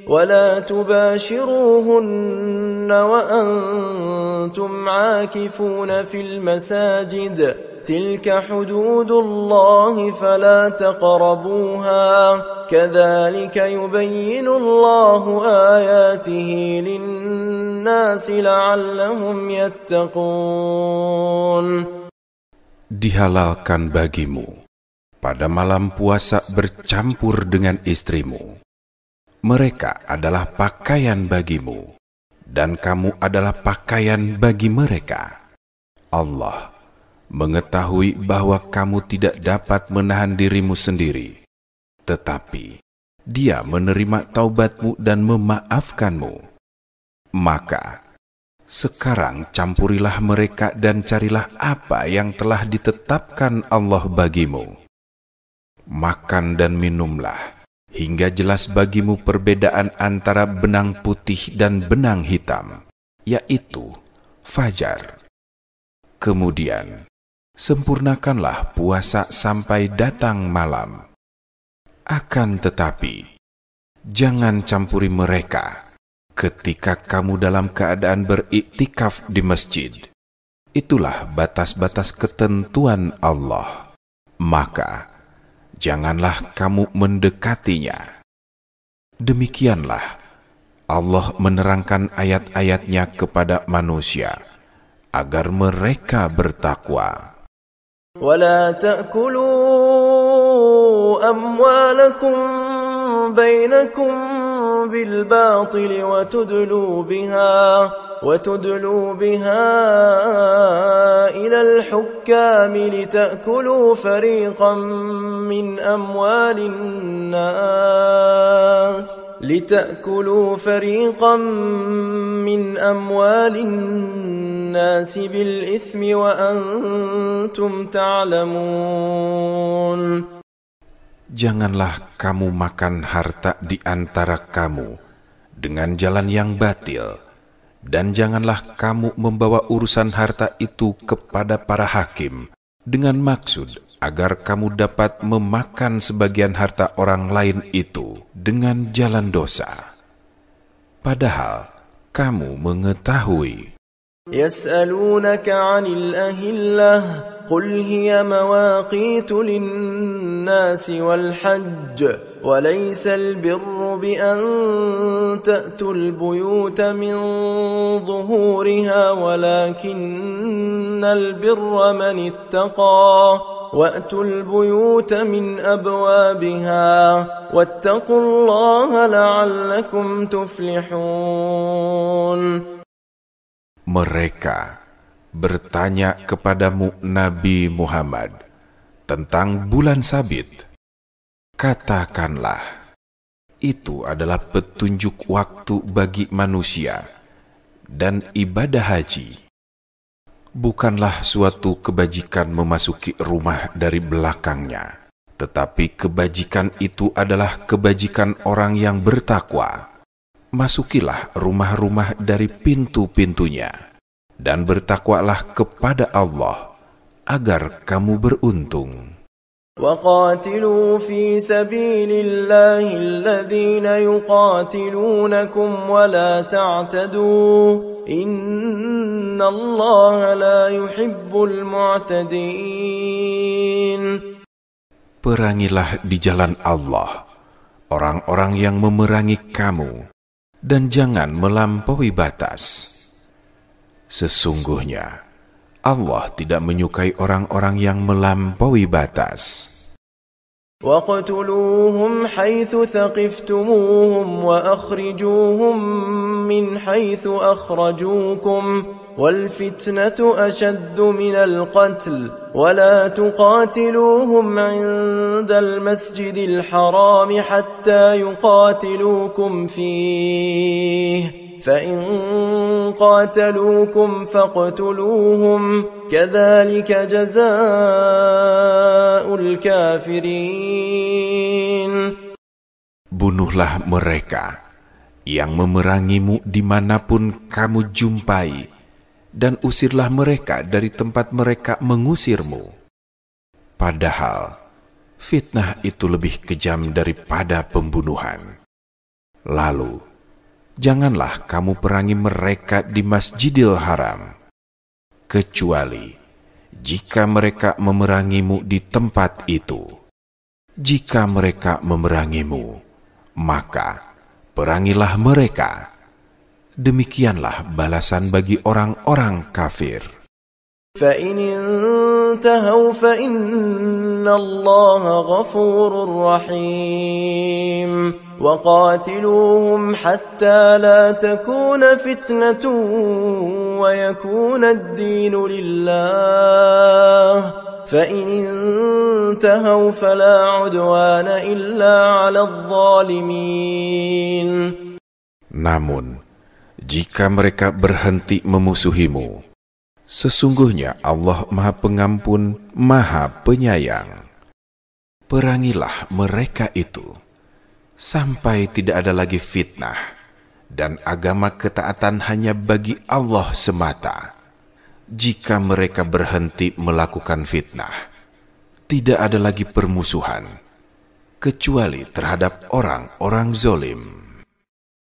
ولا تباشروهن وأنتم عاكفون في المساجد تلك حدود الله فلا تقربوها كذلك يبين الله آياته للناس لعلهم يتقون. Dihalalkan bagimu pada malam puasa bercampur dengan istrimu. Mereka adalah pakaian bagimu, dan kamu adalah pakaian bagi mereka. Allah mengetahui bahwa kamu tidak dapat menahan dirimu sendiri, tetapi Dia menerima taubatmu dan memaafkanmu. Maka sekarang campurilah mereka dan carilah apa yang telah ditetapkan Allah bagimu. Makan dan minumlah hingga jelas bagimu perbedaan antara benang putih dan benang hitam, yaitu fajar. Kemudian sempurnakanlah puasa sampai datang malam. Akan tetapi, jangan campuri mereka ketika kamu dalam keadaan beriktikaf di masjid. Itulah batas-batas ketentuan Allah. Maka janganlah kamu mendekatinya. Demikianlah Allah menerangkan ayat-ayatnya kepada manusia agar mereka bertakwa. ولا تأكلوا أموالكم بينكم بالباطل وتدلوا بها إلى الحكام لتأكلوا فريقا من أموال الناس بالإثم وأنتم تعلمون. Janganlah kamu makan harta di antara kamu dengan jalan yang batil, dan janganlah kamu membawa urusan harta itu kepada para hakim dengan maksud agar kamu dapat memakan sebagian harta orang lain itu dengan jalan dosa. Padahal kamu mengetahui. يسألونك عن الأهلة قل هي مواقيت للناس والحج وليس البر بأن تأتوا البيوت من ظهورها ولكن البر من اتقى وأتوا البيوت من أبوابها واتقوا الله لعلكم تفلحون. Mereka bertanya kepadamu Nabi Muhammad tentang bulan sabit. Katakanlah, itu adalah petunjuk waktu bagi manusia, dan ibadah haji bukanlah suatu kebajikan memasuki rumah dari belakangnya, tetapi kebajikan itu adalah kebajikan orang yang bertakwa. Masukilah rumah-rumah dari pintu-pintunya, dan bertakwalah kepada Allah, agar kamu beruntung. وَقَاتِلُوا فِي سَبِيلِ اللَّهِ الَّذِينَ يُقَاتِلُونَكُمْ وَلَا تَعْتَدُوا إِنَّ اللَّهَ لَا يُحِبُّ الْمُعْتَدِينَ. Perangilah di jalan Allah orang-orang yang memerangi kamu, dan jangan melampaui batas. Sesungguhnya Allah tidak menyukai orang-orang yang melampaui batas. وَاقْتُلُوهُمْ حَيْثُ ثَقِفْتُمُوهُمْ وَأَخْرِجُوهُمْ مِنْ حَيْثُ أَخْرَجُوكُمْ وَالْفِتْنَةُ أَشَدُّ مِنَ الْقَتْلِ وَلَا تُقَاتِلُوهُمْ عِندَ الْمَسْجِدِ الْحَرَامِ حَتَّى يُقَاتِلُوكُمْ فِيهِ فَإِنْ قَاتَلُوكُمْ فَاقْتُلُوهُمْ كَذَلِكَ جَزَاءُ الْكَافِرِينَ. Bunuhlah mereka yang memerangimu dimanapun kamu jumpai, dan usirlah mereka dari tempat mereka mengusirmu. Padahal fitnah itu lebih kejam daripada pembunuhan. Lalu janganlah kamu perangi mereka di Masjidil Haram, kecuali jika mereka memerangimu di tempat itu. Jika mereka memerangimu, maka perangilah mereka. Demikianlah balasan bagi orang-orang kafir. فَإِنِ انْتَهَوْا فَإِنَّ اللَّهَ غَفُورٌ رَحِيمٌ وَقَاتِلُوهُمْ حَتَّى لَا تَكُونَ فِتْنَةٌ وَيَكُونَ الدِّينُ لِلَّهِ فَإِنِ انْتَهَوْا فَلَا عُدْوَانَ إِلَّا عَلَى الظَّالِمِينَ. Namun, jika mereka berhenti memusuhimu, sesungguhnya Allah Maha Pengampun, Maha Penyayang. Perangilah mereka itu sampai tidak ada lagi fitnah, dan agama ketaatan hanya bagi Allah semata. Jika mereka berhenti melakukan fitnah, tidak ada lagi permusuhan, kecuali terhadap orang-orang zalim.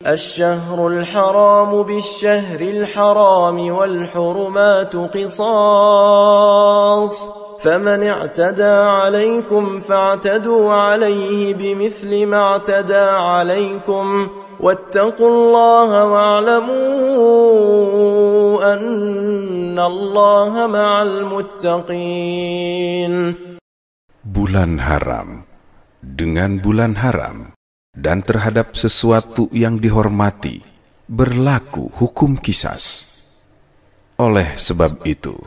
الشهر الحرام بالشهر الحرام والحرمات قصاص فمن اعتدى عليكم فاعتدوا عليه بمثل ما اعتدى عليكم واتقوا الله واعلموا أن الله مع المتقين. Bulan haram dengan bulan haram, dan terhadap sesuatu yang dihormati berlaku hukum kisas. Oleh sebab itu,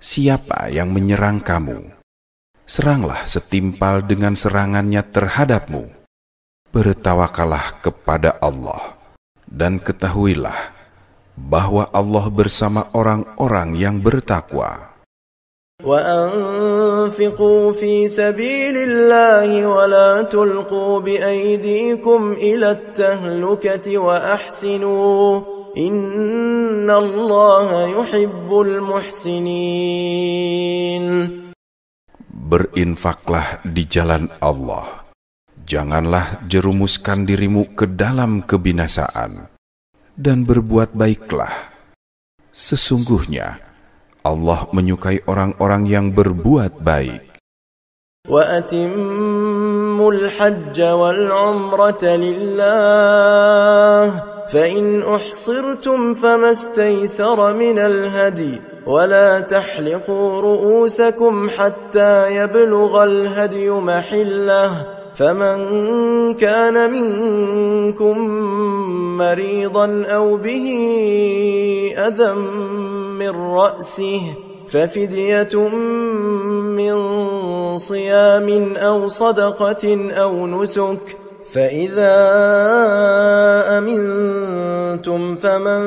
siapa yang menyerang kamu, seranglah setimpal dengan serangannya terhadapmu. Bertawakallah kepada Allah, dan ketahuilah bahwa Allah bersama orang-orang yang bertakwa. وَأَنْفِقُوا فِي سَبِيلِ اللَّهِ وَلَا تُلْقُوا بِأَيْدِيكُمْ إِلَى التَّهْلُكَةِ وَأَحْسِنُوا إِنَّ اللَّهَ يُحِبُّ الْمُحْسِنِينَ. Berinfaklah di jalan Allah. Janganlah jerumuskan dirimu ke dalam kebinasaan, dan berbuat baiklah. Sesungguhnya Allah menyukai orang-orang yang berbuat baik. وَأَتِمُّوا الْحَجَّ وَالْعُمْرَةَ لِلَّهِ فَإِنْ أُحْصِرْتُمْ فَمَا اسْتَيْسَرَ مِنَ الْهَدْيِ وَلَا تَحْلِقُوا رُؤُوسَكُمْ حَتَّى يَبْلُغَ الْهَدْيُ مَحِلَّهُ فَمَنْ كَانَ مِنْكُمْ مَرِيضًا أَوْ بِهِ أَذًى من رأسه ففدية من صيام أو صدقة أو نسك فإذا أمنتم فمن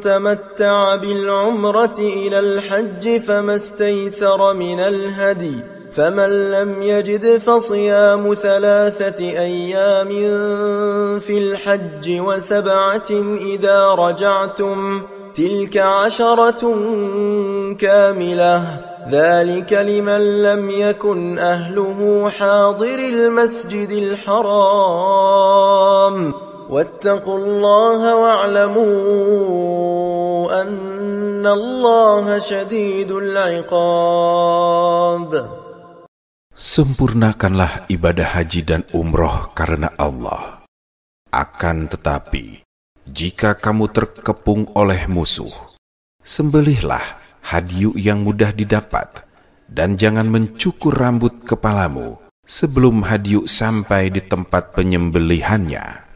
تمتع بالعمرة إلى الحج فما استيسر من الهدي فمن لم يجد فصيام 3 أيام في الحج و7 إذا رجعتم تلك 10 كاملة ذلك لمن لم يكن أهله حاضر المسجد الحرام واتقوا الله واعلموا أن الله شديد العقاب. Sempurnakanlah ibadah haji dan umroh karena Allah. Akan tetapi, jika kamu terkepung oleh musuh, sembelihlah hadyu yang mudah didapat, dan jangan mencukur rambut kepalamu sebelum hadyu sampai di tempat penyembelihannya.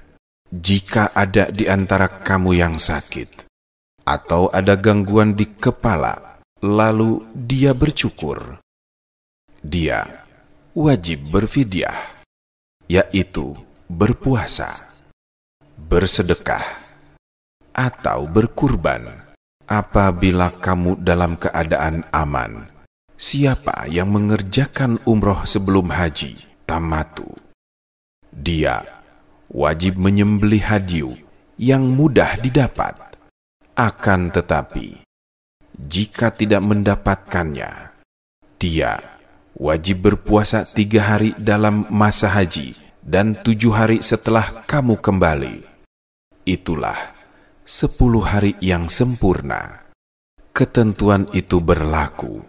Jika ada di antara kamu yang sakit, atau ada gangguan di kepala, lalu dia bercukur, dia wajib berfidyah, yaitu berpuasa, bersedekah, atau berkurban apabila kamu dalam keadaan aman. Siapa yang mengerjakan umroh sebelum haji tamatu, dia wajib menyembelih hadyu yang mudah didapat. Akan tetapi, jika tidak mendapatkannya, dia wajib berpuasa 3 hari dalam masa haji dan 7 hari setelah kamu kembali. Itulah 10 hari yang sempurna. Ketentuan itu berlaku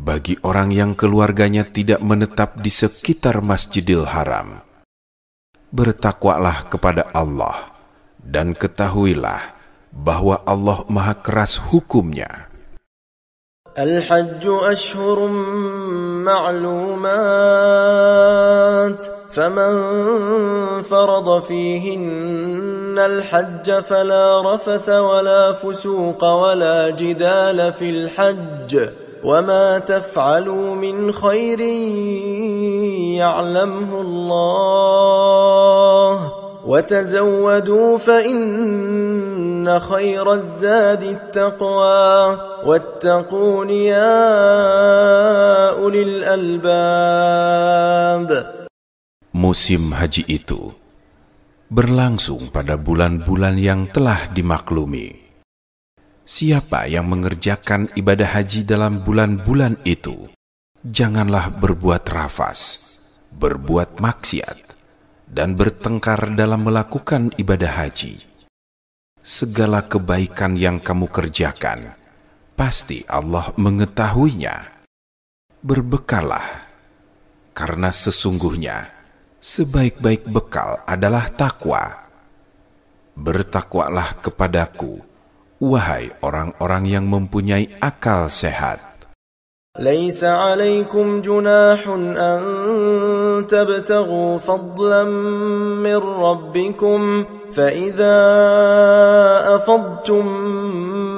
bagi orang yang keluarganya tidak menetap di sekitar Masjidil Haram. Bertakwalah kepada Allah dan ketahuilah bahwa Allah Maha keras hukumnya. الحج أشهر معلومات فمن فرض فيهن الحج فلا رفث ولا فسوق ولا جدال في الحج وما تفعلوا من خير يعلمه الله وتزودوا فإن خير الزاد التقوى واتقون يا أولي الألباب. Musim haji itu berlangsung pada bulan-bulan yang telah dimaklumi. Siapa yang mengerjakan ibadah haji dalam bulan-bulan itu, janganlah berbuat rafas, berbuat maksiat, dan bertengkar dalam melakukan ibadah haji. Segala kebaikan yang kamu kerjakan, pasti Allah mengetahuinya. Berbekallah, karena sesungguhnya sebaik-baik bekal adalah takwa. Bertakwalah kepadaku, wahai orang-orang yang mempunyai akal sehat. ليس عليكم جناح أن تبتغوا فضلا من ربكم فإذا أفضتم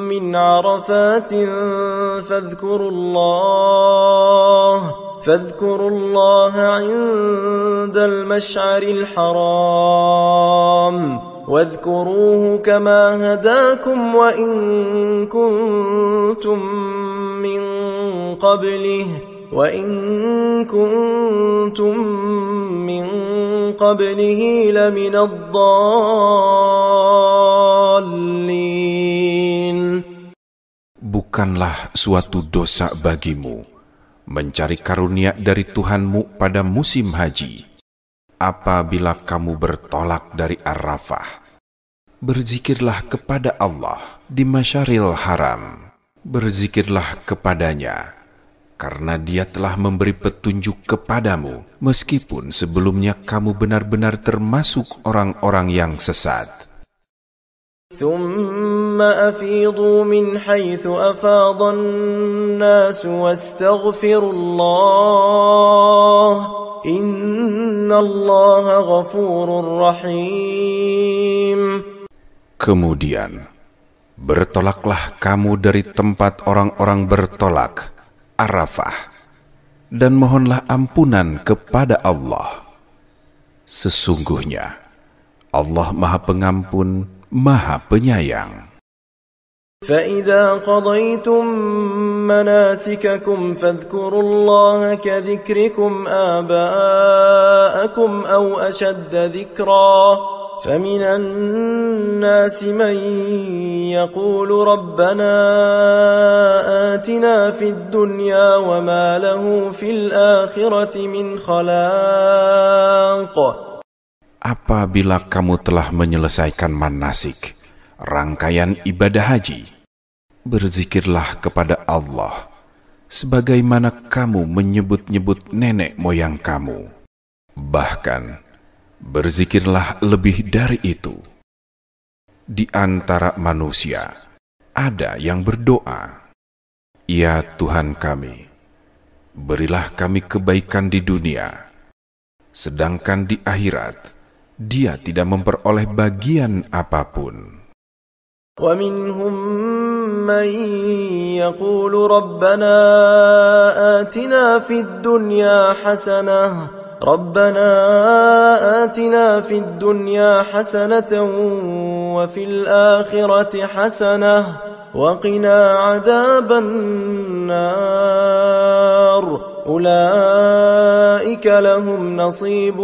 من عرفات فاذكروا الله عند المشعر الحرام واذكروه كما هداكم وإن كنتم من قبله لمن الضالين. Bukanlah suatu dosa bagimu mencari karunia dari Tuhanmu pada musim haji. Apabila kamu bertolak dari Arafah, berzikirlah kepada Allah di Masyaril Haram. Berzikirlah kepadanya, karena Dia telah memberi petunjuk kepadamu, meskipun sebelumnya kamu benar-benar termasuk orang-orang yang sesat. ثم أفيضوا من حيث أفاض الناس واستغفروا الله إن الله غفور رحيم. Kemudian bertolaklah kamu dari tempat orang-orang bertolak, Arafah, dan mohonlah ampunan kepada Allah. Sesungguhnya Allah Maha Pengampun, Maha Penyayang. فإذا قضيتم مناسككم فاذكروا الله كذكركم آباءكم أو أشد ذكرا فمن الناس من يقول ربنا آتنا في الدنيا وما له في الآخرة من خلاق. Apabila kamu telah menyelesaikan manasik, rangkaian ibadah haji, berzikirlah kepada Allah sebagaimana kamu menyebut-nyebut nenek moyang kamu. Bahkan berzikirlah lebih dari itu. Di antara manusia ada yang berdoa, "Ya Tuhan kami, berilah kami kebaikan di dunia, sedangkan di akhirat Dia tidak memperoleh bagian apapun." ومنهم من يقول ربنا آتنا في الدنيا حسنة وفي الآخرة حسنة وقنا عذاب النار أولئك لهم نصيب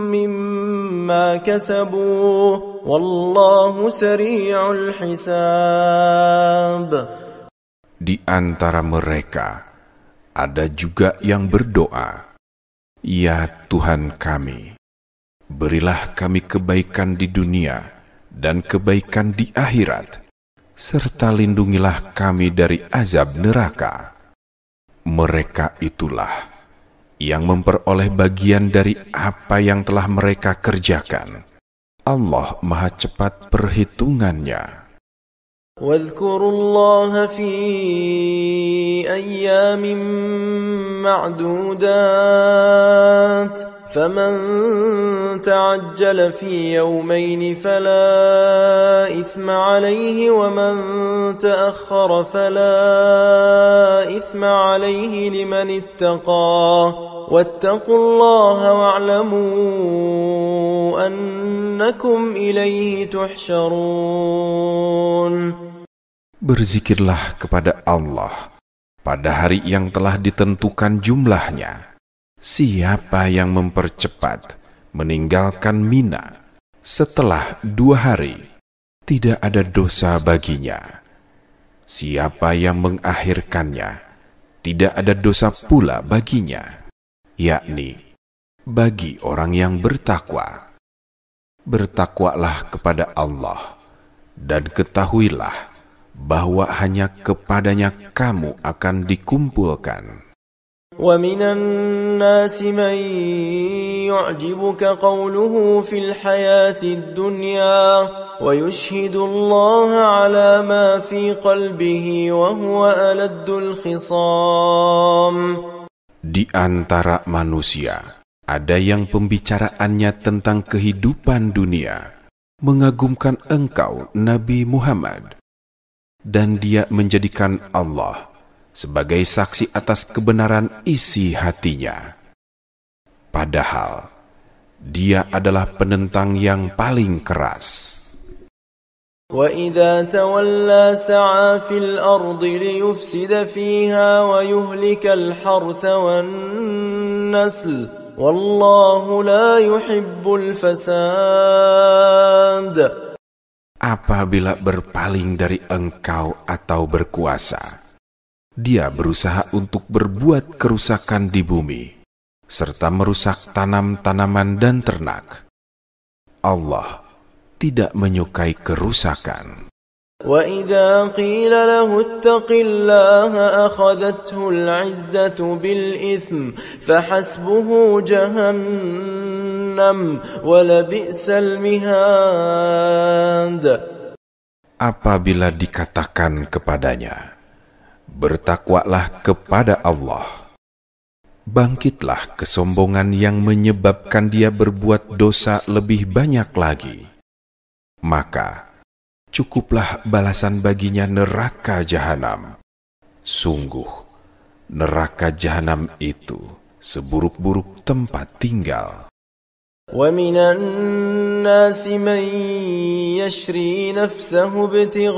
مما كسبوا والله سريع الحساب. Di antara mereka ada juga yang berdoa, "Ya Tuhan kami, berilah kami kebaikan di dunia dan kebaikan di akhirat, serta lindungilah kami dari azab neraka." Mereka itulah yang memperoleh bagian dari apa yang telah mereka kerjakan. Allah Maha cepat perhitungannya. واذكروا الله في أيام معدودات فمن تعجل في يومين فلا إثم عليه ومن تأخر فلا إثم عليه لمن اتقى واتقوا الله واعلموا أنكم إليه تحشرون. Berzikirlah kepada Allah pada hari yang telah ditentukan jumlahnya. Siapa yang mempercepat meninggalkan Mina setelah 2 hari, tidak ada dosa baginya. Siapa yang mengakhirkannya, tidak ada dosa pula baginya, yakni bagi orang yang bertakwa. Bertakwalah kepada Allah dan ketahuilah bahwa hanya kepadanya kamu akan dikumpulkan. وَمِنَ النَّاسِ مَن يُعْجِبُكَ قَوْلُهُ فِي الْحَيَاةِ الدُّنْيَا وَيُشْهِدُ اللَّهَ عَلَى مَا فِي قَلْبِهِ وَهُوَ أَلَدُّ الْخِصَامِ. Di antara manusia ada yang pembicaraannya tentang kehidupan dunia mengagumkan engkau Nabi Muhammad, dan dia menjadikan Allah sebagai saksi atas kebenaran isi hatinya. Padahal dia adalah penentang yang paling keras. وَإِذَا تَوَلَّى سَعَى فِي الْأَرْضِ لِيُفْسِدَ فِيهَا وَيُهْلِكَ الْحَرْثَ وَالنَّسْلَ وَاللَّهُ لَا يُحِبُّ الْفَسَادَ. Apabila berpaling dari engkau atau berkuasa, dia berusaha untuk berbuat kerusakan di bumi, serta merusak tanam-tanaman dan ternak. Allah tidak menyukai kerusakan. وَإِذَا قِيلَ لَهُ اتَّقِ اللَّهَ أَخَذَتْهُ الْعِزَّةُ بِالْإِثْمِ فَحَسْبُهُ جَهَنَّمُ وَلَبِئْسَ الْمِهَادُ. Apabila dikatakan kepadanya, bertakwalah kepada Allah, bangkitlah kesombongan yang menyebabkan dia berbuat dosa lebih banyak lagi, maka cukuplah balasan baginya neraka jahanam. Sungguh, neraka jahanam itu seburuk-buruk tempat tinggal. وَمِنَ الناس من يشري نفسه ابتغاء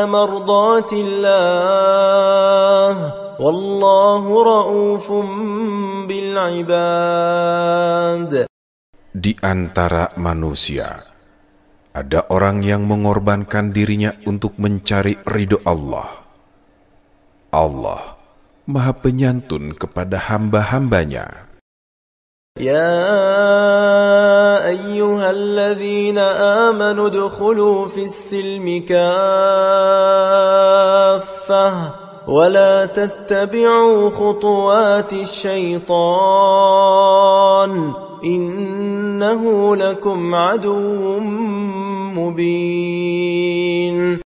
مرضات الله والله رؤوف بالعباد. Di antara manusia, ada orang yang mengorbankan dirinya untuk mencari ridho Allah. Allah Maha Penyantun kepada hamba-hambanya. يا أيها الذين آمنوا ادخلوا في السلم كافة ولا تتبعوا خطوات الشيطان إنه لكم عدو مبين.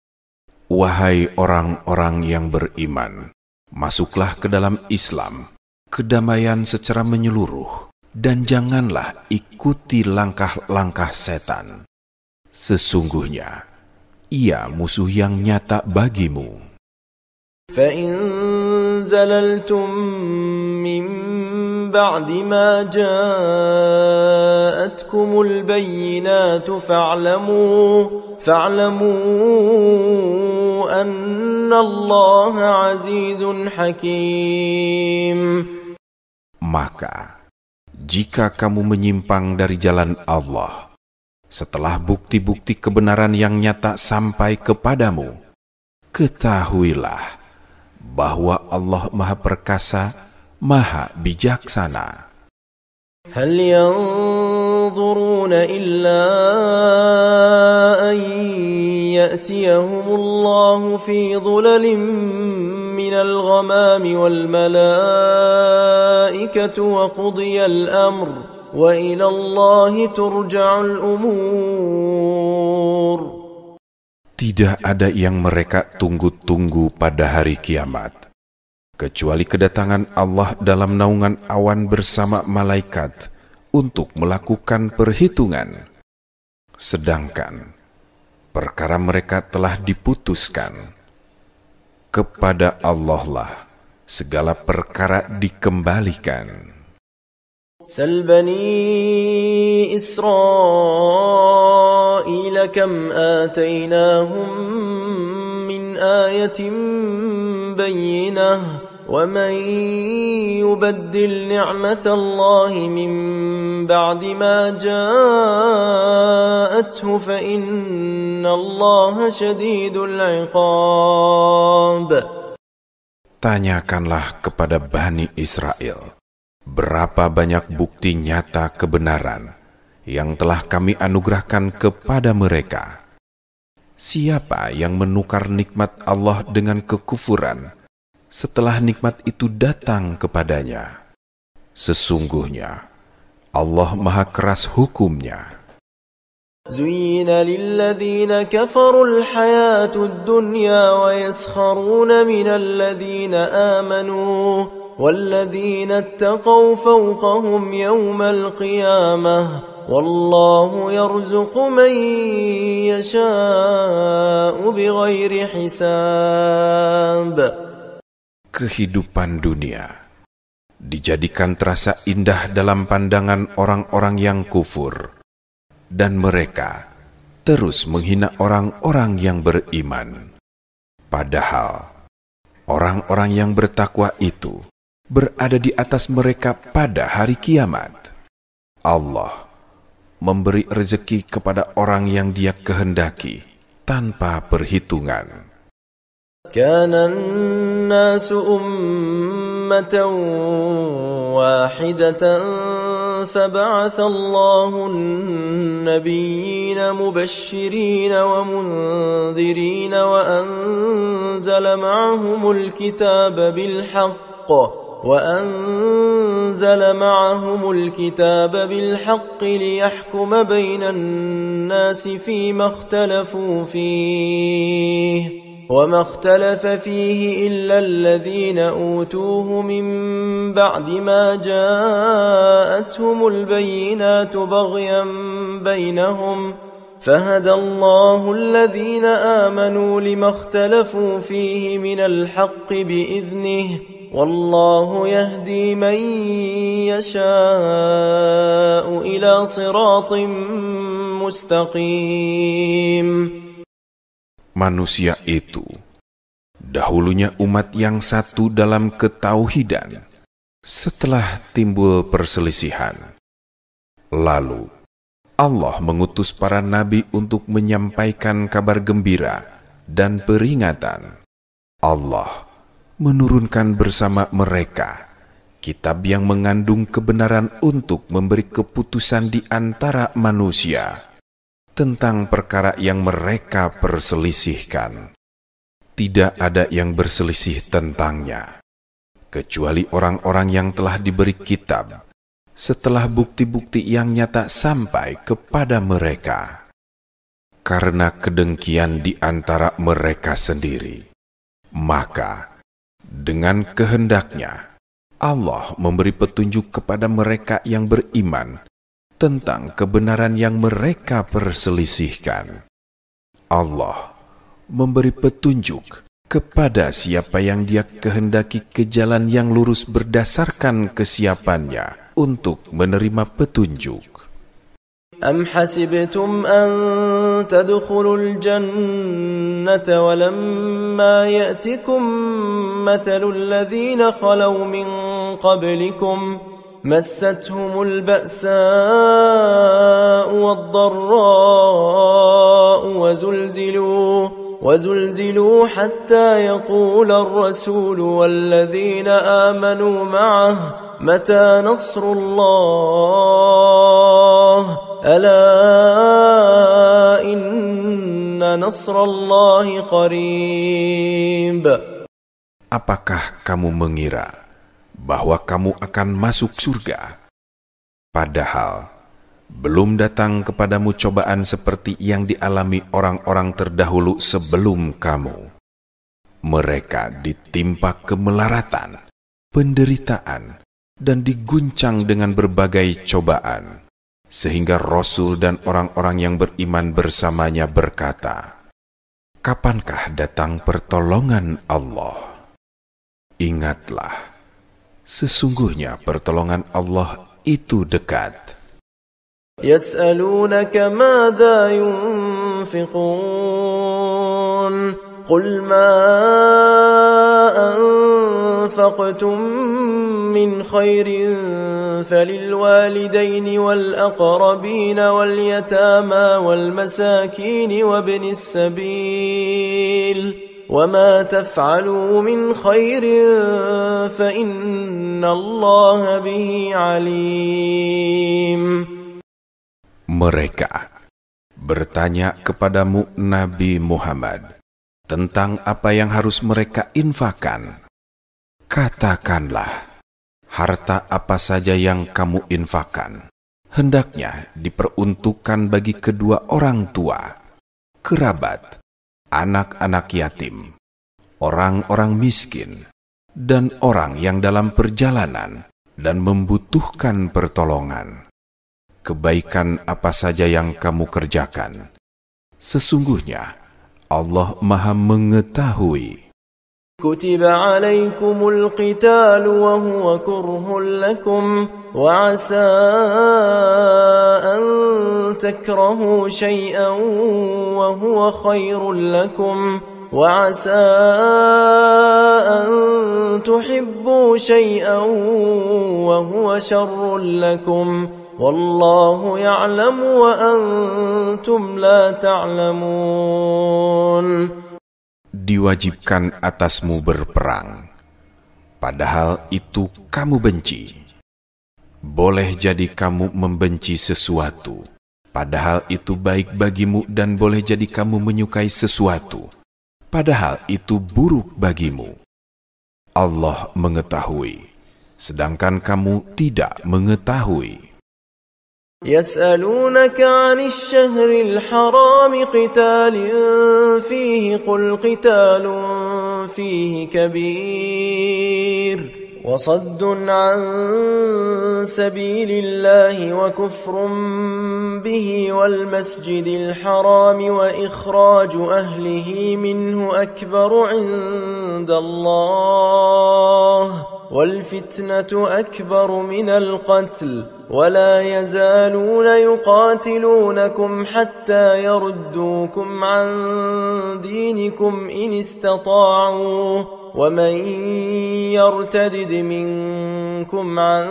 Wahai orang-orang yang beriman, masuklah ke dalam Islam, kedamaian secara menyeluruh, dan janganlah ikuti langkah-langkah setan. Sesungguhnya, ia musuh yang nyata bagimu. فَإِن زَلَلْتُم مِّن بَعْدِ مَا جَاءَتْكُمُ الْبَيِّنَاتُ فَاعْلَمُوا أَنَّ اللَّهَ عَزِيزٌ حَكِيمٌ. Maka, jika kamu menyimpang dari jalan Allah, setelah bukti-bukti kebenaran yang nyata sampai kepadamu, ketahuilah bahwa Allah Maha Perkasa, Maha Bijaksana. هل ينظرون إلا أن يأتيهم الله في ظلل من الغمام والملائكة وقضي الأمر وإلى الله ترجع الأمور. Tidak ada yang mereka tunggu-tunggu pada hari kiamat, kecuali kedatangan Allah dalam naungan awan bersama malaikat untuk melakukan perhitungan. Sedangkan perkara mereka telah diputuskan. Kepada Allah lah segala perkara dikembalikan. سل بني إسرائيل كم آتيناهم من آية بينة ومن يبدل نعمة الله من بعد ما جاءته فإن الله شديد العقاب. Tanyakanlah kepada Bani Israel, berapa banyak bukti nyata kebenaran yang telah kami anugerahkan kepada mereka. Siapa yang menukar nikmat Allah dengan kekufuran setelah nikmat itu datang kepadanya? Sesungguhnya Allah Maha keras hukumnya. زين للذين كفروا الحياة الدنيا ويسخرون من الذين آمنوا والذين اتقوا فوقهم يوم القيامة والله يرزق من يشاء بغير حساب. Kehidupan dunia dijadikan terasa indah dalam pandangan orang-orang yang kufur, dan mereka terus menghina orang-orang yang beriman. Padahal orang-orang yang bertakwa itu berada di atas mereka pada hari kiamat. Allah memberi rezeki kepada orang yang Dia kehendaki tanpa perhitungan. كان الناس أمة واحدة فبعث الله النبيين مبشرين ومنذرين وأنزل معهم الكتاب بالحق ليحكم بين الناس فيما اختلفوا فيه وما اختلف فيه إلا الذين أوتوه من بعد ما جاءتهم البينات بغيا بينهم فهدى الله الذين آمنوا لما اختلفوا فيه من الحق بإذنه Wallahu yahdi man yasha'u ila siratim mustaqim. Manusia itu dahulunya umat yang satu dalam ketauhidan. Setelah timbul perselisihan, lalu Allah mengutus para nabi untuk menyampaikan kabar gembira dan peringatan. Allah menurunkan bersama mereka kitab yang mengandung kebenaran untuk memberi keputusan di antara manusia tentang perkara yang mereka perselisihkan. Tidak ada yang berselisih tentangnya, kecuali orang-orang yang telah diberi kitab setelah bukti-bukti yang nyata sampai kepada mereka. Karena kedengkian di antara mereka sendiri, maka dengan kehendaknya Allah memberi petunjuk kepada mereka yang beriman tentang kebenaran yang mereka perselisihkan. Allah memberi petunjuk kepada siapa yang Dia kehendaki ke jalan yang lurus berdasarkan kesiapannya untuk menerima petunjuk. Am hasibtum an tadkhulul jannata walamma ya'tikum mathalul ladzina khalaw min qablikum massatuhumul ba'sa'u wad-dharra'u وزلزلوا حتى يقول الرسول والذين آمنوا معه متى نصر الله ألا إن نصر الله قريب. Apakah kamu mengira bahwa kamu akan masuk surga, padahal belum datang kepadamu cobaan seperti yang dialami orang-orang terdahulu sebelum kamu? Mereka ditimpa kemelaratan, penderitaan, dan diguncang dengan berbagai cobaan, sehingga Rasul dan orang-orang yang beriman bersamanya berkata, "Kapankah datang pertolongan Allah?" Ingatlah, sesungguhnya pertolongan Allah itu dekat. يسألونك ماذا ينفقون قل ما أنفقتم من خير فللوالدين والأقربين واليتامى والمساكين وابن السبيل وما تفعلوا من خير فإن الله به عليم. Mereka bertanya kepadamu Nabi Muhammad tentang apa yang harus mereka infakkan. Katakanlah, harta apa saja yang kamu infakkan hendaknya diperuntukkan bagi kedua orang tua, kerabat, anak-anak yatim, orang-orang miskin, dan orang yang dalam perjalanan dan membutuhkan pertolongan. Kebaikan apa saja yang kamu kerjakan, sesungguhnya Allah Maha mengetahui. Kutiba alaikumul qitalu wa huwa kurhun lakum wa asa an takrahu shay'an wa huwa khairun lakum wa asa an tuhibbu shay'an wa huwa sharrun lakum. Wallahu ya'lamu wa antum la ta'lamun. Diwajibkan atasmu berperang, padahal itu kamu benci. Boleh jadi kamu membenci sesuatu, padahal itu baik bagimu, dan boleh jadi kamu menyukai sesuatu, padahal itu buruk bagimu. Allah mengetahui, sedangkan kamu tidak mengetahui. يسألونك عن الشهر الحرام قتال فيه قل قتال فيه كبير وصد عن سبيل الله وكفر به والمسجد الحرام وإخراج أهله منه أكبر عند الله والفتنة أكبر من القتل ولا يزالون يقاتلونكم حتى يردوكم عن دينكم إن استطاعوا ومن يرتدد منكم عن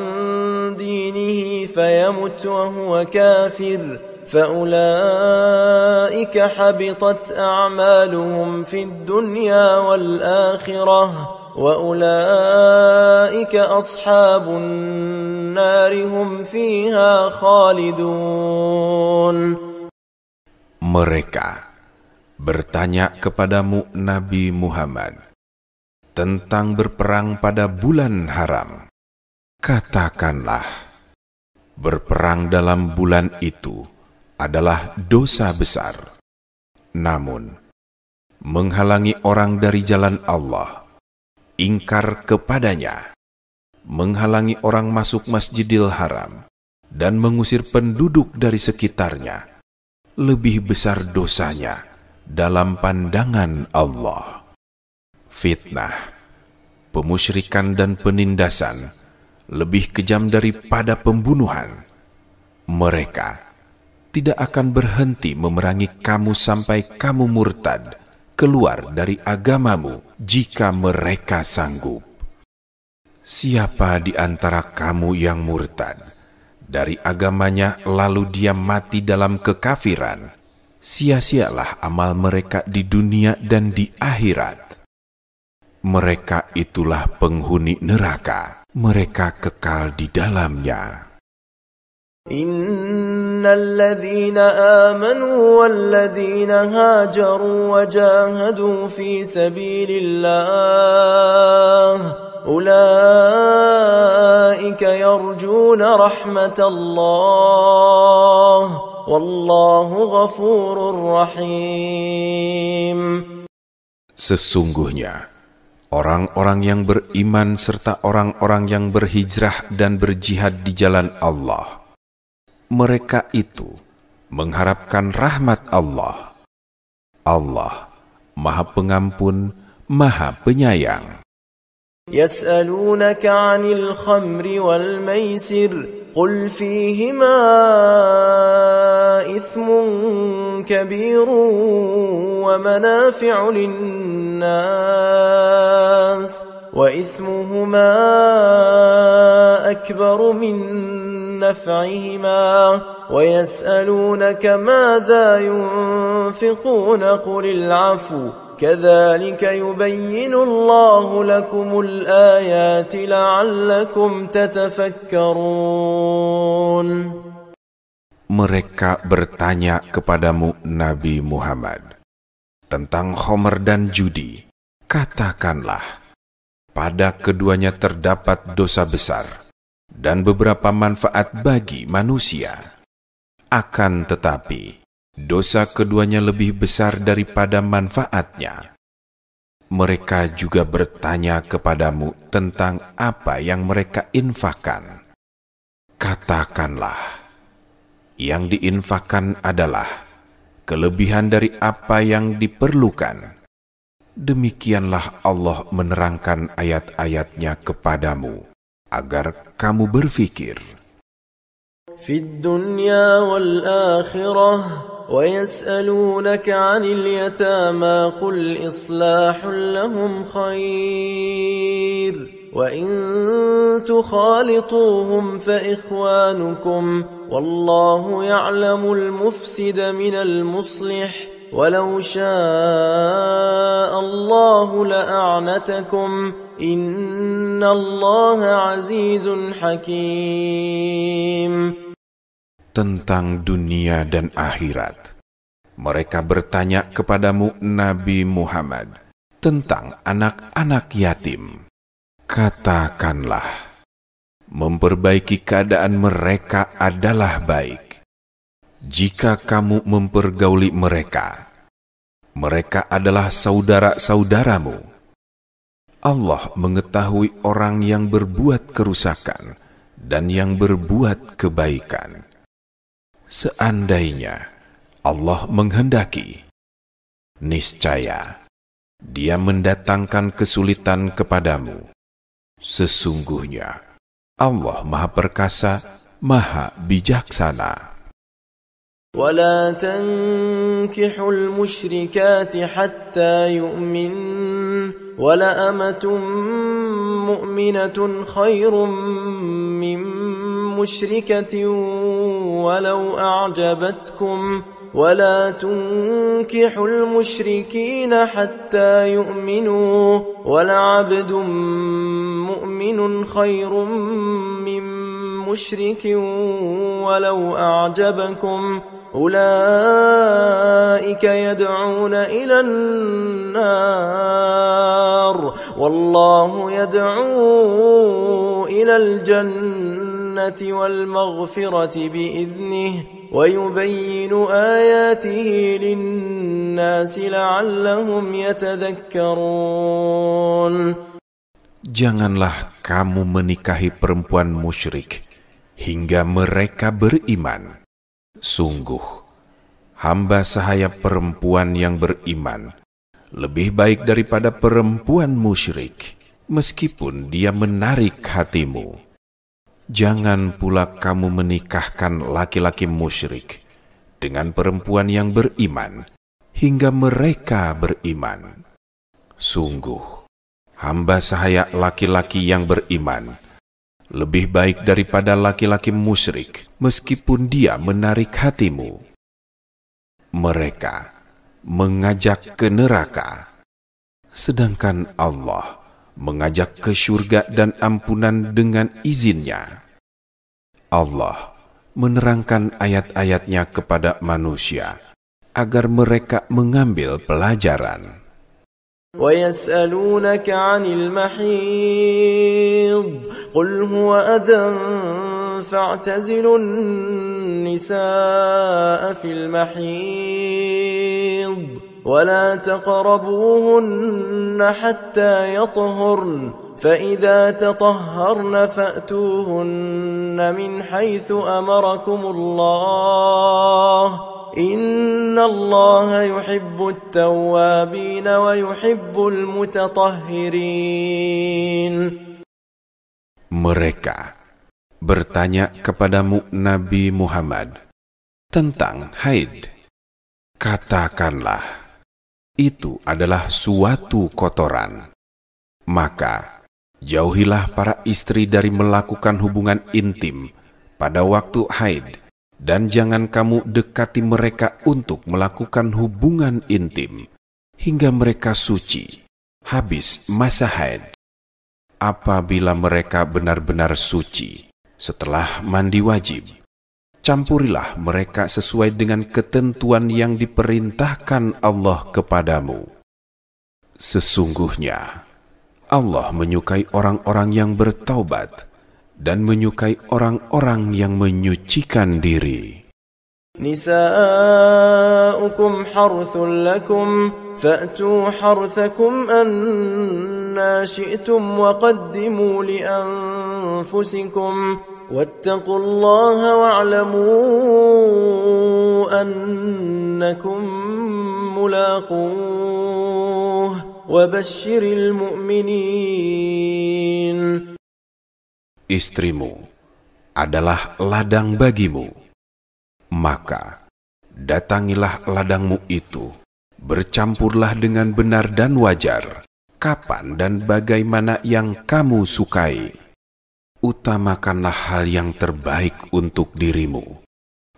دينه فيمت وهو كافر فأولئك حبطت أعمالهم في الدنيا والآخرة وأولئك أصحاب النار هم فيها خالدون. Mereka bertanya kepadamu Nabi Muhammad tentang berperang pada bulan haram. Katakanlah, berperang dalam bulan itu adalah dosa besar. Namun, menghalangi orang dari jalan Allah, ingkar kepadanya, menghalangi orang masuk Masjidil Haram, dan mengusir penduduk dari sekitarnya, lebih besar dosanya dalam pandangan Allah. Fitnah, pemusyrikan dan penindasan lebih kejam daripada pembunuhan. Mereka tidak akan berhenti memerangi kamu sampai kamu murtad, keluar dari agamamu jika mereka sanggup. Siapa di antara kamu yang murtad dari agamanya lalu dia mati dalam kekafiran, sia-sialah amal mereka di dunia dan di akhirat. Mereka itulah penghuni neraka, mereka kekal di dalamnya. Innal ladzina amanu wal ladzina hajaru wa jahadu fi sabilillah ulaika yarjuna rahmatallah wallahu ghafurur rahim. Sesungguhnya orang-orang yang beriman serta orang-orang yang berhijrah dan berjihad di jalan Allah, mereka itu mengharapkan rahmat Allah. Allah Maha Pengampun, Maha Penyayang. Yas'alunaka 'anil khamri wal maisir qul fihima ithmun kabirun wa manafi'u lin-nas wa ithmuhuma akbaru min نفعهما ويسألونك ماذا ينفقون قل العفو كذلك يبين الله لكم الآيات لعلكم تتفكرون. Mereka bertanya kepadamu Nabi Muhammad tentang khamr dan judi. Katakanlah, pada keduanya terdapat dosa besar dan beberapa manfaat bagi manusia. Akan tetapi, dosa keduanya lebih besar daripada manfaatnya. Mereka juga bertanya kepadamu tentang apa yang mereka infakkan. Katakanlah, yang diinfakkan adalah kelebihan dari apa yang diperlukan. Demikianlah Allah menerangkan ayat-ayatnya kepadamu agar kamu berfikir. Fid dunya wal akhirah wa yas'alunaka 'anil yatama qul islahun lahum khair wa in tukhalituhum fa ikhwanukum wallahu ya'lamul mufsida minal muslih walau syaa'a Allahu la'anatakum innallaha azizun hakim. Tentang dunia dan akhirat, mereka bertanya kepadamu Nabi Muhammad tentang anak-anak yatim. Katakanlah, memperbaiki keadaan mereka adalah baik. Jika kamu mempergauli mereka, mereka adalah saudara-saudaramu. Allah mengetahui orang yang berbuat kerusakan dan yang berbuat kebaikan. Seandainya Allah menghendaki, niscaya Dia mendatangkan kesulitan kepadamu. Sesungguhnya Allah Maha Perkasa, Maha Bijaksana. ولا تنكحوا المشركات حتى يؤمن ولأمة مؤمنة خير من مشركة ولو أعجبتكم ولا تنكحوا المشركين حتى يؤمنوا ولعبد مؤمن خير من مشرك ولو أعجبكم أولئك يدعون إلى النار والله يدعو إلى الجنة والمغفرة بإذنه ويبين آياته للناس لعلهم يتذكرون. Janganlah kamu menikahi perempuan musyrik hingga mereka beriman. Sungguh, hamba sahaya perempuan yang beriman lebih baik daripada perempuan musyrik, meskipun dia menarik hatimu. Jangan pula kamu menikahkan laki-laki musyrik dengan perempuan yang beriman hingga mereka beriman. Sungguh, hamba sahaya laki-laki yang beriman lebih baik daripada laki-laki musyrik, meskipun dia menarik hatimu. Mereka mengajak ke neraka, sedangkan Allah mengajak ke surga dan ampunan dengan izinnya. Allah menerangkan ayat-ayatnya kepada manusia agar mereka mengambil pelajaran. وَيَسْأَلُونَكَ عَنِ الْمَحِيضِ قُلْ هُوَ أَذًى فَاعْتَزِلُوا النِّسَاءَ فِي الْمَحِيضِ وَلَا تَقْرَبُوهُنَّ حَتَّى يَطْهُرْنَ فَإِذَا تَطَهَّرْنَ فَأْتُوهُنَّ مِنْ حَيْثُ أَمَرَكُمُ اللَّهُ إِنَّ اللَّهَ يُحِبُّ التَّوَّابِينَ وَيُحِبُّ الْمُتَطَهِّرِينَ. Mereka bertanya kepadamu Nabi Muhammad tentang haid. Katakanlah, itu adalah suatu kotoran. Maka jauhilah para istri dari melakukan hubungan intim pada waktu haid, dan jangan kamu dekati mereka untuk melakukan hubungan intim hingga mereka suci habis masa haid. Apabila mereka benar-benar suci setelah mandi wajib, campurilah mereka sesuai dengan ketentuan yang diperintahkan Allah kepadamu. Sesungguhnya Allah menyukai orang-orang yang bertaubat dan menyukai orang-orang yang menyucikan diri. نساؤكم حرث لكم فأتوا حرثكم أنا شئتم وقدموا لأنفسكم واتقوا الله واعلموا أنكم ملاقوه وبشر المؤمنين. Istrimu adalah ladang bagimu, maka datangilah ladangmu itu, bercampurlah dengan benar dan wajar, kapan dan bagaimana yang kamu sukai. Utamakanlah hal yang terbaik untuk dirimu.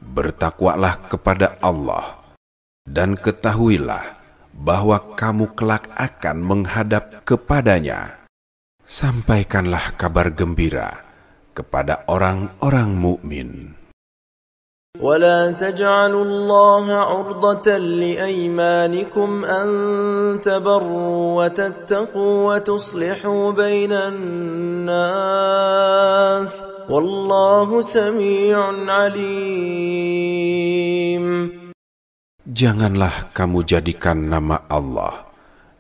Bertakwalah kepada Allah, dan ketahuilah bahwa kamu kelak akan menghadap kepadanya. Sampaikanlah kabar gembira kepada orang-orang mukmin. ولا تجعلوا الله عرضة لأيمانكم أن تبروا وتتقوا وتصلحوا بين الناس والله سميع عليم. Janganlah kamu jadikan nama Allah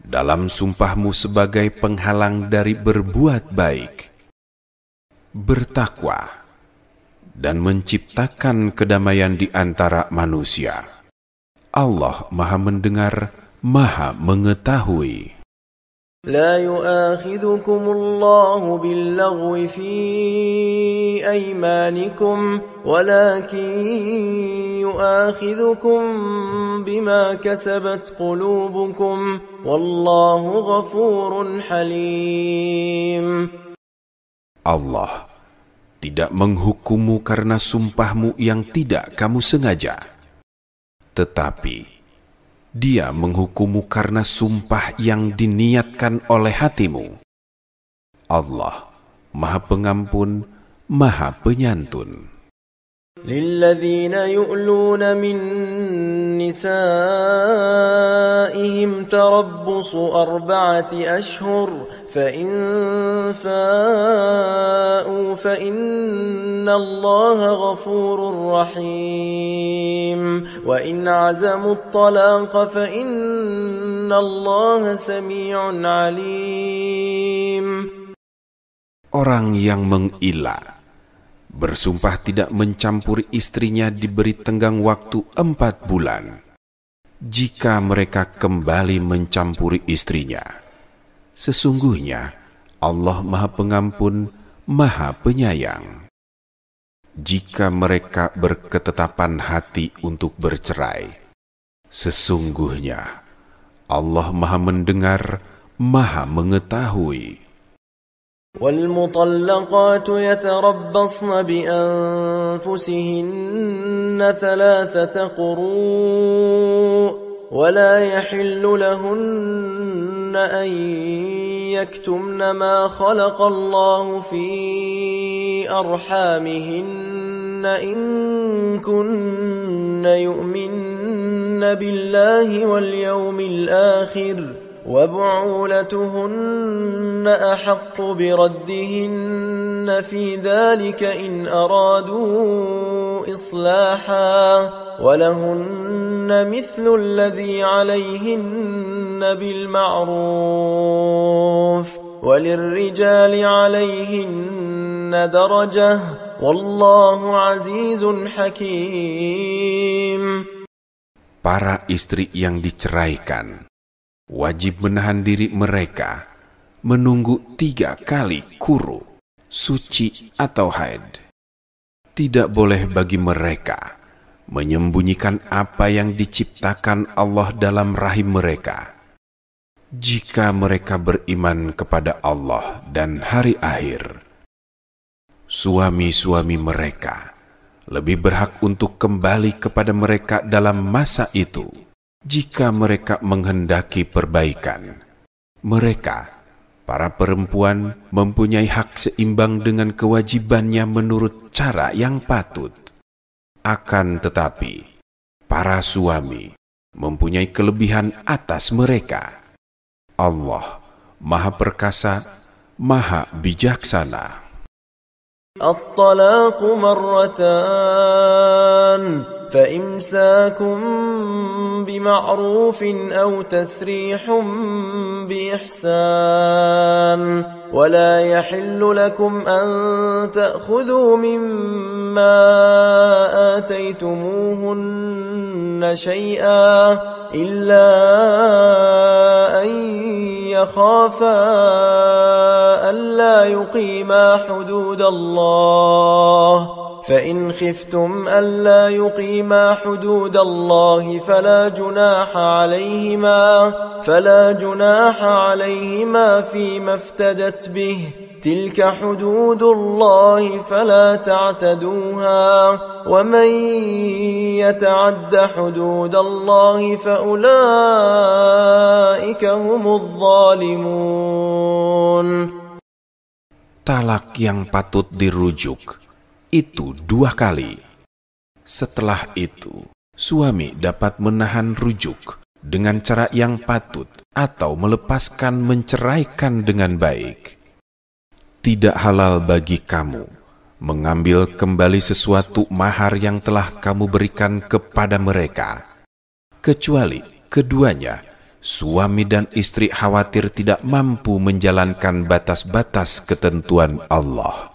dalam sumpahmu sebagai penghalang dari berbuat baik. Bertakwa dan menciptakan kedamaian di antara manusia. Allah Maha mendengar, Maha mengetahui. لا يؤاخذكم الله باللغو في أيمانكم ولكن يؤاخذكم بما كسبت قلوبكم والله غفور حليم. Allah tidak menghukummu karena sumpahmu yang tidak kamu sengaja, tetapi Dia menghukummu karena sumpah yang diniatkan oleh hatimu. Allah Maha Pengampun, Maha Penyantun. للذين يؤلون من نسائهم تربص 4 أشهر فإن فاءوا فإن الله غفور رحيم وإن عزموا الطلاق فإن الله سميع عليم. Orang yang mengilah bersumpah tidak mencampuri istrinya diberi tenggang waktu 4 bulan. Jika mereka kembali mencampuri istrinya, sesungguhnya Allah Maha Pengampun, Maha Penyayang. Jika mereka berketetapan hati untuk bercerai, sesungguhnya Allah Maha mendengar, Maha mengetahui. والمطلقات يتربصن بأنفسهن 3 قروء ولا يحل لهن أن يكتمن ما خلق الله في أرحامهن إن كن يؤمن بالله واليوم الآخر وبعولتهن أحق بردهن في ذلك إن أرادوا إصلاحا ولهن مثل الذي عليهن بالمعروف وللرجال عليهن درجة والله عزيز حكيم. Para istri yang diceraikan wajib menahan diri mereka menunggu 3 kali kuru, suci atau haid. Tidak boleh bagi mereka menyembunyikan apa yang diciptakan Allah dalam rahim mereka. Jika mereka beriman kepada Allah dan hari akhir, suami-suami mereka lebih berhak untuk kembali kepada mereka dalam masa itu. Jika mereka menghendaki perbaikan, mereka, para perempuan, mempunyai hak seimbang dengan kewajibannya menurut cara yang patut. Akan tetapi, para suami mempunyai kelebihan atas mereka. Allah Maha Perkasa, Maha Bijaksana. الطلاق مرتان فإمساكم بمعروف أو تسريح بإحسان ولا يحل لكم أن تأخذوا مما آتيتموهن شيئا إلا أن يخافا ألا يقيما حدود الله فإن خفتم ألا يقيما حدود الله فلا جناح عليهما فيما افتدت به تلك حدود الله فلا تعتدوها ومن يتعد حدود الله فأولئك هم الظالمون. Talak yang patut dirujuk itu 2 kali. Setelah itu, suami dapat menahan rujuk dengan cara yang patut atau melepaskan menceraikan dengan baik. Tidak halal bagi kamu mengambil kembali sesuatu mahar yang telah kamu berikan kepada mereka, kecuali keduanya suami dan istri khawatir tidak mampu menjalankan batas-batas ketentuan Allah.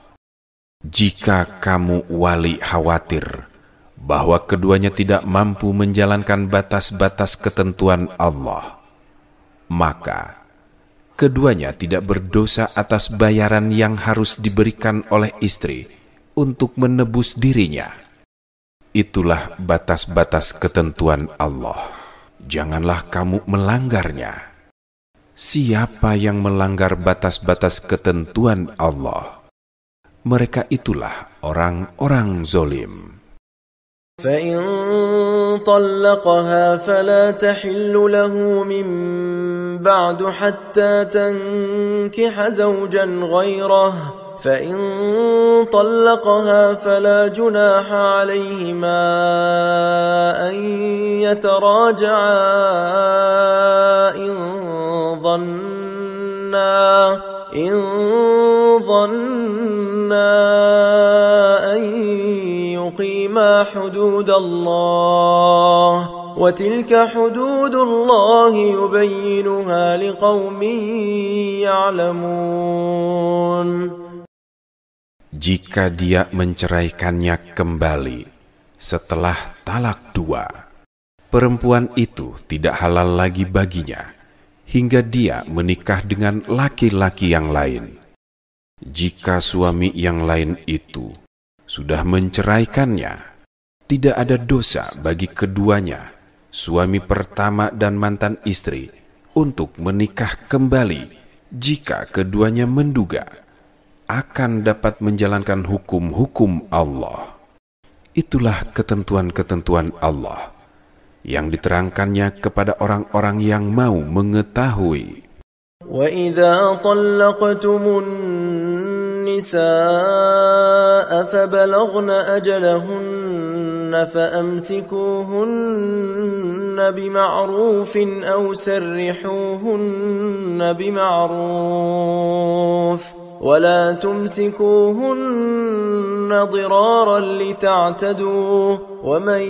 Jika kamu wali khawatir bahwa keduanya tidak mampu menjalankan batas-batas ketentuan Allah, maka keduanya tidak berdosa atas bayaran yang harus diberikan oleh istri untuk menebus dirinya. Itulah batas-batas ketentuan Allah. Janganlah kamu melanggarnya. Siapa yang melanggar batas-batas ketentuan Allah, mereka itulah orang-orang zalim. فإن طلقها فلا تحل له من بعد حتى تنكح زوجا غيره فإن طلقها فلا جناح عليهما أن يتراجعا إن ظنا أن يقيما حدود الله وتلك حدود الله يبينها لقوم يعلمون. Jika dia menceraikannya kembali setelah talak 2, perempuan itu tidak halal lagi baginya hingga dia menikah dengan laki-laki yang lain. Jika suami yang lain itu sudah menceraikannya, tidak ada dosa bagi keduanya, suami pertama dan mantan istri, untuk menikah kembali jika keduanya menduga akan dapat menjalankan hukum-hukum Allah. Itulah ketentuan-ketentuan Allah yang diterangkannya kepada orang-orang yang mau mengetahui. وَإِذَا طَلَّقْتُمُ النِّسَاءَ فَبَلَغْنَ أَجَلَهُنَّ فَأَمْسِكُوهُنَّ بِمَعْرُوفٍ أَوْ سَرِّحُوهُنَّ بِمَعْرُوفٍ ولا تمسكوهن ضرارا لتعتدوا ومن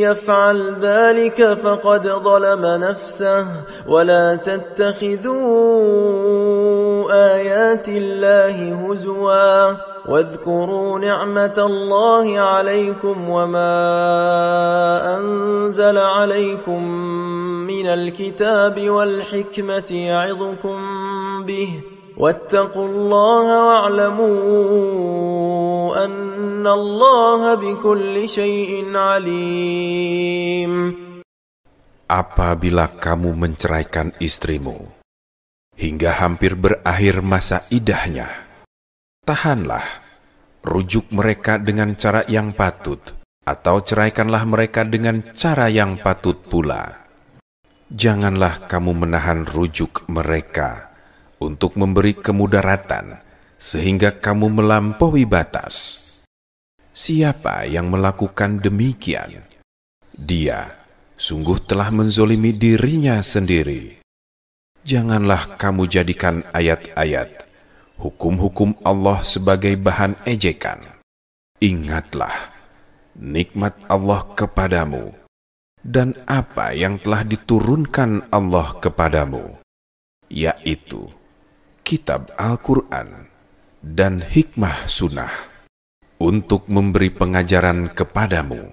يفعل ذلك فقد ظلم نفسه ولا تتخذوا آيات الله هزوا واذكروا نعمة الله عليكم وما أنزل عليكم من الكتاب والحكمة يعظكم به واتقوا الله واعلموا أن الله بكل شيء عليم. Apabila kamu menceraikan istrimu hingga hampir berakhir masa idahnya, tahanlah, rujuk mereka dengan cara yang patut, atau ceraikanlah mereka dengan cara yang patut pula. Janganlah kamu menahan rujuk mereka untuk memberi kemudaratan sehingga kamu melampaui batas. Siapa yang melakukan demikian, dia sungguh telah menzolimi dirinya sendiri. Janganlah kamu jadikan ayat-ayat, hukum-hukum Allah sebagai bahan ejekan. Ingatlah nikmat Allah kepadamu dan apa yang telah diturunkan Allah kepadamu, yaitu kitab Al-Quran dan hikmah sunnah, untuk memberi pengajaran kepadamu.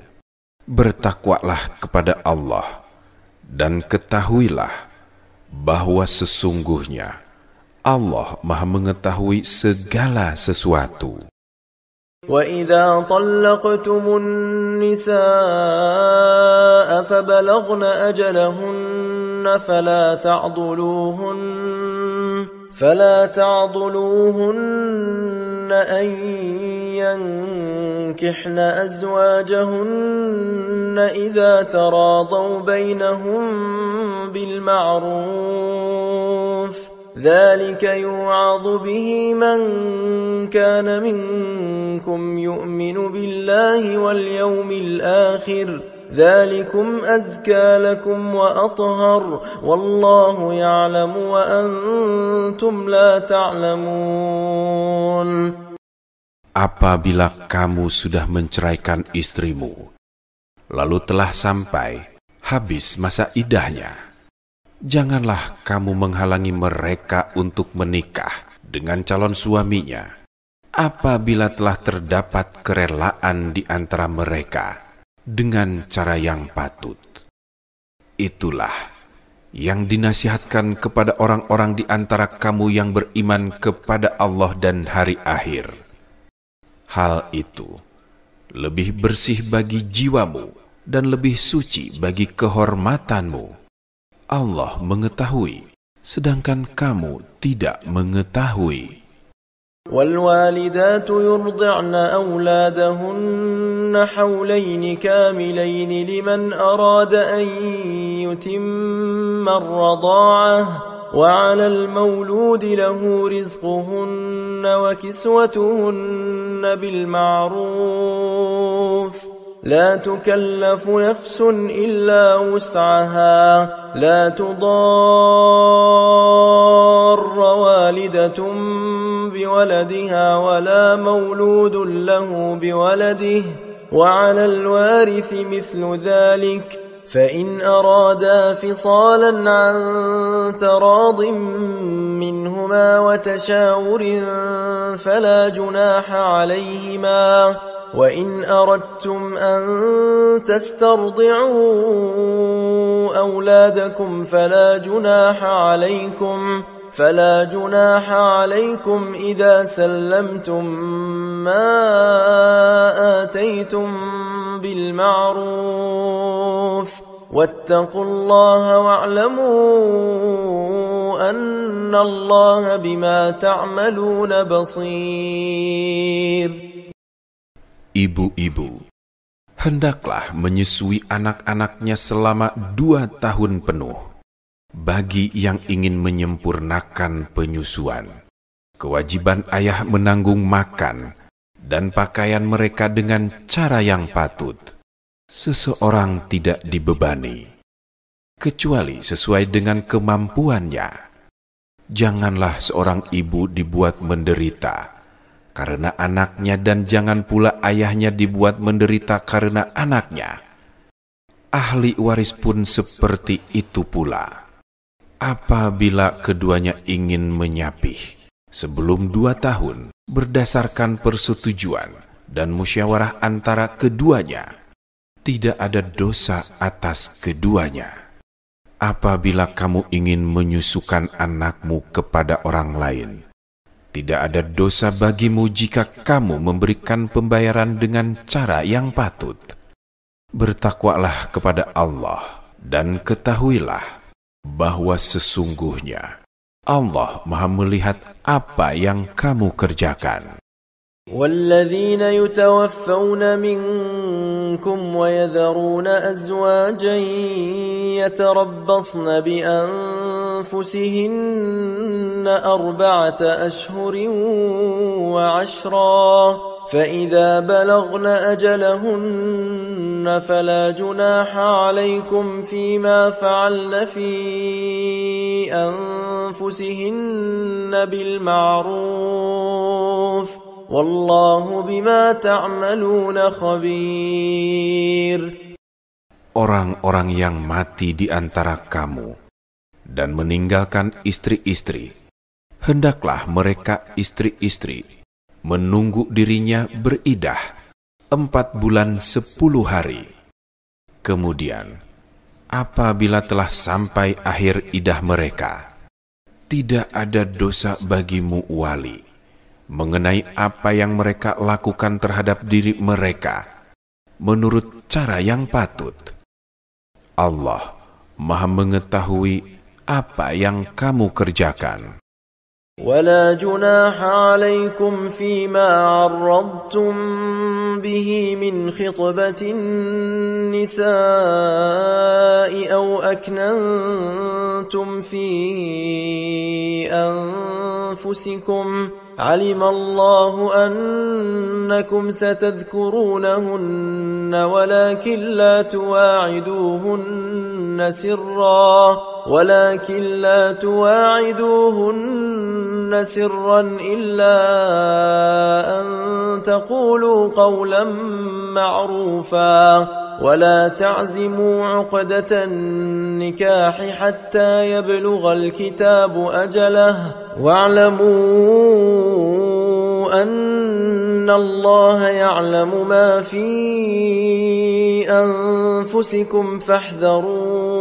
Bertakwalah kepada Allah dan ketahuilah bahwa sesungguhnya Allah Maha mengetahui segala sesuatu. وَإِذَا طَلَّقْتُمُ النِّسَاءَ فَبَلَغْنَ أَجَلَهُنَّ فلا تعضلوهن أن ينكحن أزواجهن إذا تراضوا بينهم بالمعروف ذلك يوعظ به من كان منكم يؤمن بالله واليوم الآخر ذلكم أزكى لكم وأطهر والله يعلم وأنتم لا تعلمون. Apabila kamu sudah menceraikan istrimu, lalu telah sampai habis masa idahnya, Janganlah kamu menghalangi mereka untuk menikah dengan calon suaminya, apabila telah terdapat kerelaan di antara mereka dengan cara yang patut. Itulah yang dinasihatkan kepada orang-orang di antara kamu yang beriman kepada Allah dan hari akhir. Hal itu lebih bersih bagi jiwamu dan lebih suci bagi kehormatanmu. Allah mengetahui, sedangkan kamu tidak mengetahui. والوالدات يرضعن أولادهن حولين كاملين لمن أراد أن يتم الرضاعة وعلى المولود له رزقهن وكسوتهن بالمعروف لا تكلف نفس إلا وسعها لا تضار والدة بولدها ولا مولود له بولده وعلى الوارث مثل ذلك فإن أرادا فصالا عن تراض منهما وتشاور فلا جناح عليهما وإن أردتم أن تسترضعوا أولادكم فلا جناح عليكم إذا سلمتم ما آتيتم بالمعروف واتقوا الله واعلموا أن الله بما تعملون بصير. Ibu-ibu hendaklah menyusui anak-anaknya selama 2 tahun penuh. Bagi yang ingin menyempurnakan penyusuan, kewajiban ayah menanggung makan dan pakaian mereka dengan cara yang patut. Seseorang tidak dibebani, kecuali sesuai dengan kemampuannya. Janganlah seorang ibu dibuat menderita karena anaknya, dan jangan pula ayahnya dibuat menderita karena anaknya. Ahli waris pun seperti itu pula. Apabila keduanya ingin menyapih sebelum 2 tahun berdasarkan persetujuan dan musyawarah antara keduanya, tidak ada dosa atas keduanya. Apabila kamu ingin menyusukan anakmu kepada orang lain, tidak ada dosa bagimu jika kamu memberikan pembayaran dengan cara yang patut. Bertakwalah kepada Allah dan ketahuilah bahwa sesungguhnya Allah Maha melihat apa yang kamu kerjakan. والذين يتوفون منكم ويذرون أزواجا يتربصن بأنفسهن 4 أشهر وعشرا فإذا بلغن أجلهن فلا جناح عليكم فيما فعلن في أنفسهن بالمعروف والله بما تعملون خبير. Orang-orang yang mati di antara kamu dan meninggalkan istri-istri, hendaklah mereka istri-istri menunggu dirinya beridah 4 bulan 10 hari. Kemudian, apabila telah sampai akhir idah mereka, tidak ada dosa bagimu wali mengenai apa yang mereka lakukan terhadap diri mereka menurut cara yang patut. Allah Maha mengetahui apa yang kamu kerjakan. ولا جناح عليكم فيما عرضتم به من خطبة النساء أو أكننتم في أنفسكم علم الله أنكم ستذكرونهن ولكن لا تواعدوهن سرا ولكن لا تواعدوهن سرا إلا أن تقولوا قولا معروفا ولا تعزموا عقدة النكاح حتى يبلغ الكتاب أجله واعلموا أن الله يعلم ما في أنفسكم فاحذروه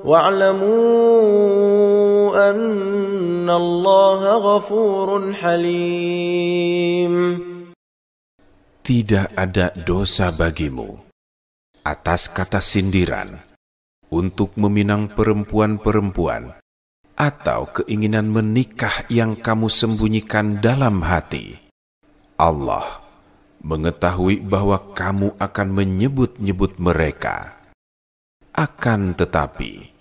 واعلموا أن الله غفور حليم. Tidak ada dosa bagimu atas kata sindiran untuk meminang perempuan-perempuan atau keinginan menikah yang kamu sembunyikan dalam hati. Allah mengetahui bahwa kamu akan menyebut-nyebut mereka. Akan tetapi,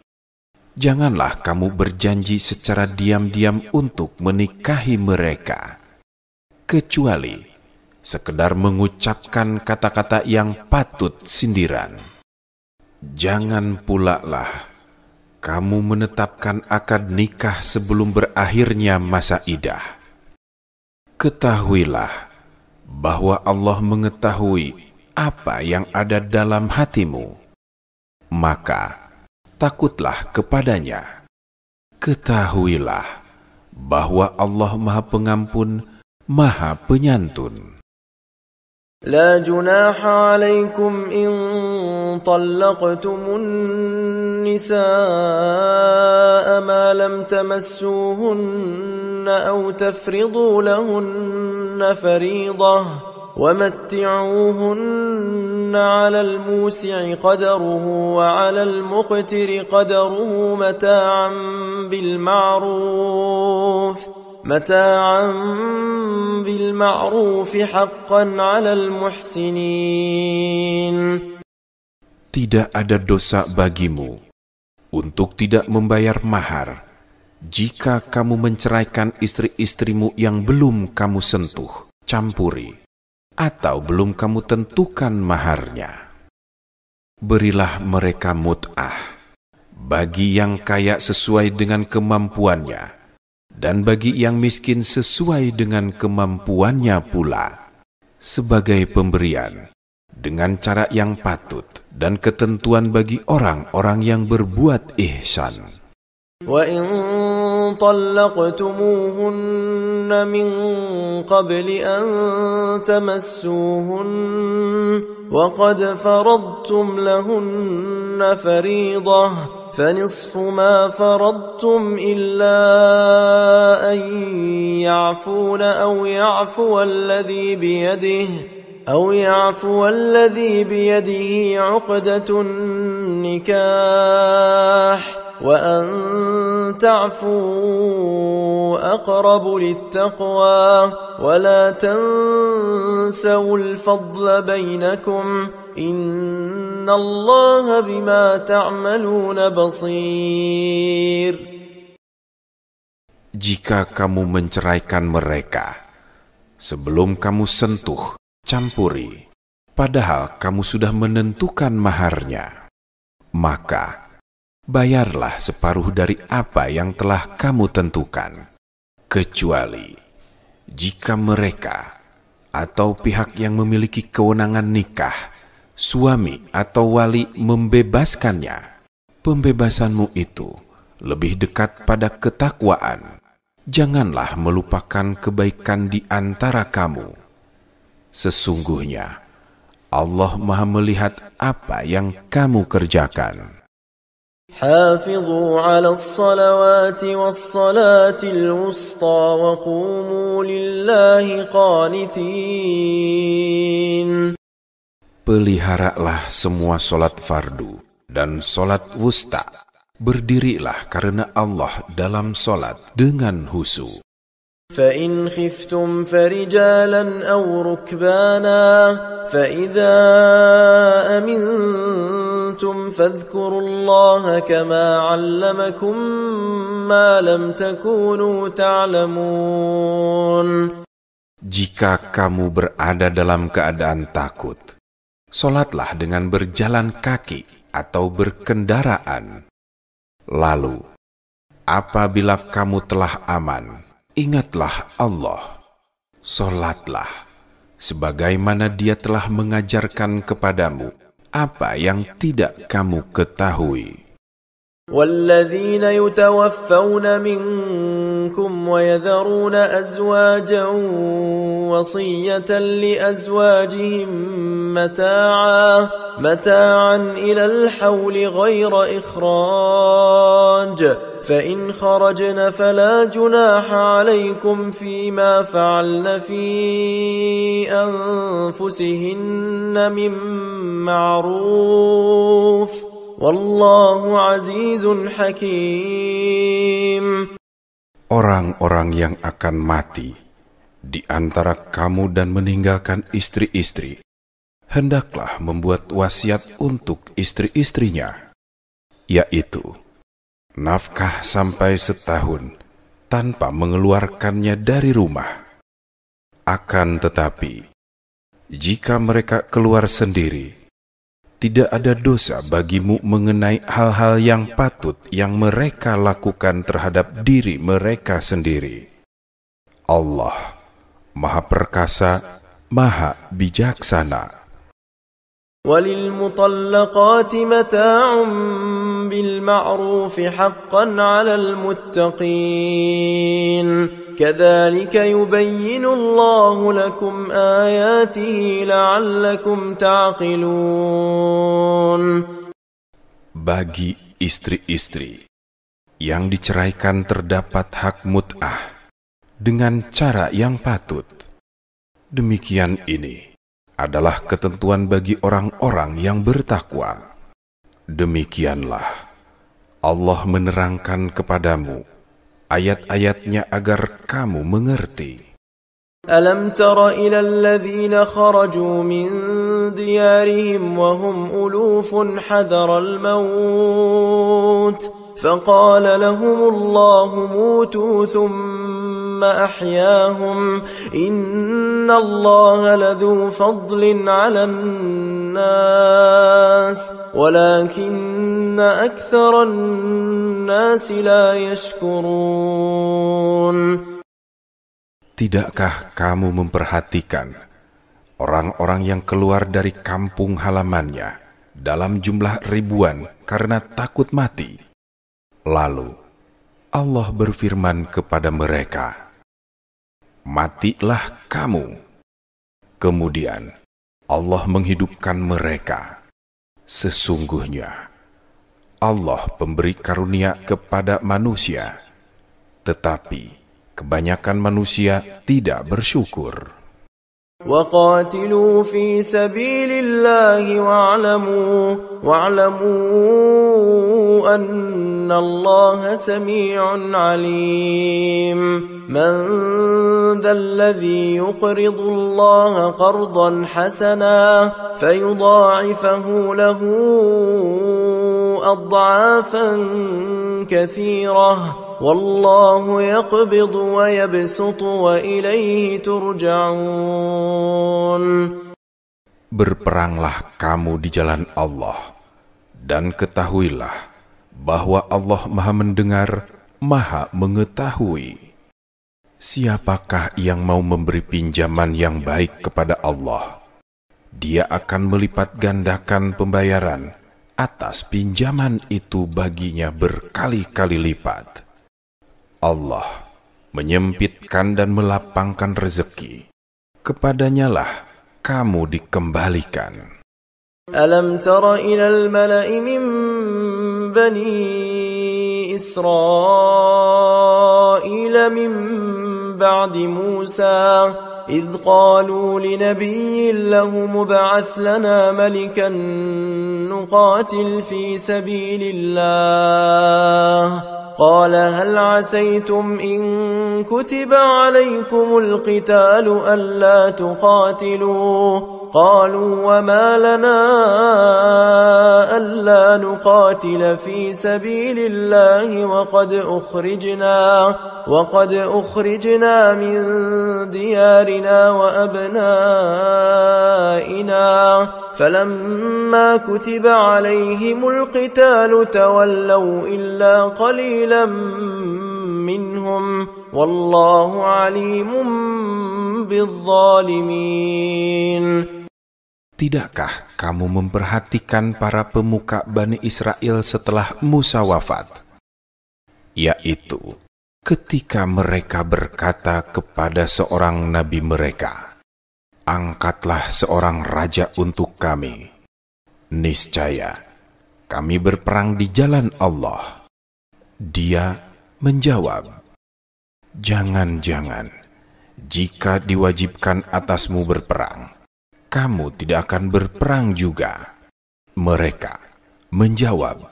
janganlah kamu berjanji secara diam-diam untuk menikahi mereka, kecuali sekedar mengucapkan kata-kata yang patut sindiran. Jangan pula lah kamu menetapkan akad nikah sebelum berakhirnya masa iddah. Ketahuilah bahwa Allah mengetahui apa yang ada dalam hatimu, maka takutlah kepadanya. Ketahuilah bahwa Allah Maha Pengampun, Maha Penyantun. لا جناح عليكم إن طلقتم النساء ما لم تمسوهن أو تفرضوا لهن فريضة ومتعوهن على الموسع قدره وعلى المقتر قدره متاعا بالمعروف حقا على المحسنين. Tidak ada dosa bagimu untuk tidak membayar mahar jika kamu menceraikan istri-istrimu yang belum kamu sentuh, campuri, atau belum kamu tentukan maharnya. Berilah mereka mut'ah bagi yang kaya sesuai dengan kemampuannya, dan bagi yang miskin sesuai dengan kemampuannya pula, sebagai pemberian dengan cara yang patut dan ketentuan bagi orang-orang yang berbuat ihsan. وَإِن طَلَّقْتُمُوهُنَّ مِن قَبْلِ أَن تَمَسُّوهُنَّ وَقَدْ فَرَضْتُمْ لَهُنَّ فَرِيضَةً فَنِصْفُ مَا فَرَضْتُمْ إِلَّا أَن يَعْفُونَ أَوْ يَعْفُوَ الَّذِي بِيَدِهِ عُقْدَةُ النِّكَاحِ وَأَن تَعْفُوا أَقْرَبُ لِلتَّقْوَى وَلَا تَنسَوُا الْفَضْلَ بَيْنَكُمْ إِنَّ اللَّهَ بِمَا تَعْمَلُونَ بَصِيرٌ. Jika kamu menceraikan mereka sebelum kamu sentuh, campuri, padahal kamu sudah menentukan maharnya, maka bayarlah separuh dari apa yang telah kamu tentukan, kecuali jika mereka atau pihak yang memiliki kewenangan nikah, suami atau wali, membebaskannya. Pembebasanmu itu lebih dekat pada ketakwaan. Janganlah melupakan kebaikan di antara kamu. Sesungguhnya Allah Maha melihat apa yang kamu kerjakan. حافظوا على الصلوات والصلاة الوسطى وقوموا لله قانتين. Peliharalah semua solat fardu dan solat wusta. Berdirilah karena Allah dalam solat dengan khusyuk. فَإِنْ خِفْتُمْ فَرِجَالًا أَوْ رُكْبَانًا فَإِذَا أَمِنْتُمْ فَاذْكُرُوا اللَّهَ كَمَا عَلَّمَكُمْ مَا لَمْ تَكُونُوا تَعْلَمُونَ. Jika kamu berada dalam keadaan takut, solatlah dengan berjalan kaki atau berkendaraan. Lalu, apabila kamu telah aman, ingatlah Allah, solatlah, sebagaimana Dia telah mengajarkan kepadamu apa yang tidak kamu ketahui. والذين يتوفون منكم ويذرون أزواجا وصية لأزواجهم متاعا إلى الحول غير إخراج فإن خرجن فلا جناح عليكم فيما فعلن في أنفسهن من معروف Wallahu azizun hakim. Orang-orang yang akan mati di antara kamu dan meninggalkan istri-istri, hendaklah membuat wasiat untuk istri-istrinya, yaitu nafkah sampai setahun tanpa mengeluarkannya dari rumah. Akan tetapi, jika mereka keluar sendiri, tidak ada dosa bagimu mengenai hal-hal yang patut yang mereka lakukan terhadap diri mereka sendiri. Allah Maha Perkasa, Maha Bijaksana. وَلِلْمُطَلَّقَاتِ مَتَاعٌ بِالْمَعْرُوفِ حَقًّا عَلَى الْمُتَّقِينَ كَذَلِكَ يُبَيِّنُ اللَّهُ لَكُمْ آيَاتِهِ لَعَلَّكُمْ تَعْقِلُونَ. Bagi istri-istri yang diceraikan terdapat hak mut'ah dengan cara yang patut. Demikian ini adalah ketentuan bagi orang-orang yang bertakwa. Demikianlah Allah menerangkan kepadamu ayat-ayatnya agar kamu mengerti. Alam tara ila alladhina kharaju min diyarihim wa hum ulufun hadara al-maut فقال لهم الله موتوا ثم أحياهم إن الله لذو فضل على الناس ولكن أكثر الناس لا يشكرون. Tidakkah kamu memperhatikan orang-orang yang keluar dari kampung halamannya dalam jumlah ribuan karena takut mati? Lalu Allah berfirman kepada mereka, matilah kamu. Kemudian Allah menghidupkan mereka. Sesungguhnya Allah pemberi karunia kepada manusia, tetapi kebanyakan manusia tidak bersyukur. وَقَاتِلُوا فِي سَبِيلِ اللَّهِ وَاعْلَمُوا أَنَّ اللَّهَ سَمِيعٌ عَلِيمٌ. مَنْ ذَا الَّذِي يُقْرِضُ اللَّهَ قَرْضًا حَسَنًا فَيُضَاعِفَهُ لَهُ أَضْعَافًا كَثِيرَةً وَاللَّهُ يَقْبِضُ وَيَبْسُطُ وَإِلَيْهِ تُرْجَعُونَ. Berperanglah kamu di jalan Allah, dan ketahuilah bahwa Allah Maha Mendengar, Maha Mengetahui. Siapakah yang mau memberi pinjaman yang baik kepada Allah, Dia akan melipat gandakan pembayaran atas pinjaman itu baginya berkali-kali lipat. Allah menyempitkan dan melapangkan rezeki. Kepadanyalah kamu dikembalikan. Alam tara ilal mala'i min bani Israila min ba'di Musa إذ قالوا لنبي له مبعث لنا ملكا نقاتل في سبيل الله قال هل عسيتم إن كتب عليكم القتال ألا تقاتلوا قالوا وما لنا ألا نقاتل في سبيل الله وقد أخرجنا من ديارنا وأبنائنا فلما كتب عليهم القتال تولوا إلا قليلا منهم والله عليم بالظالمين. Tidakkah kamu memperhatikan para pemuka Bani Israel setelah Musa wafat? Yaitu, ketika mereka berkata kepada seorang nabi mereka, "Angkatlah seorang raja untuk kami. Niscaya, kami berperang di jalan Allah." Dia menjawab, "Jangan-jangan, jika diwajibkan atasmu berperang, kamu tidak akan berperang juga." Mereka menjawab,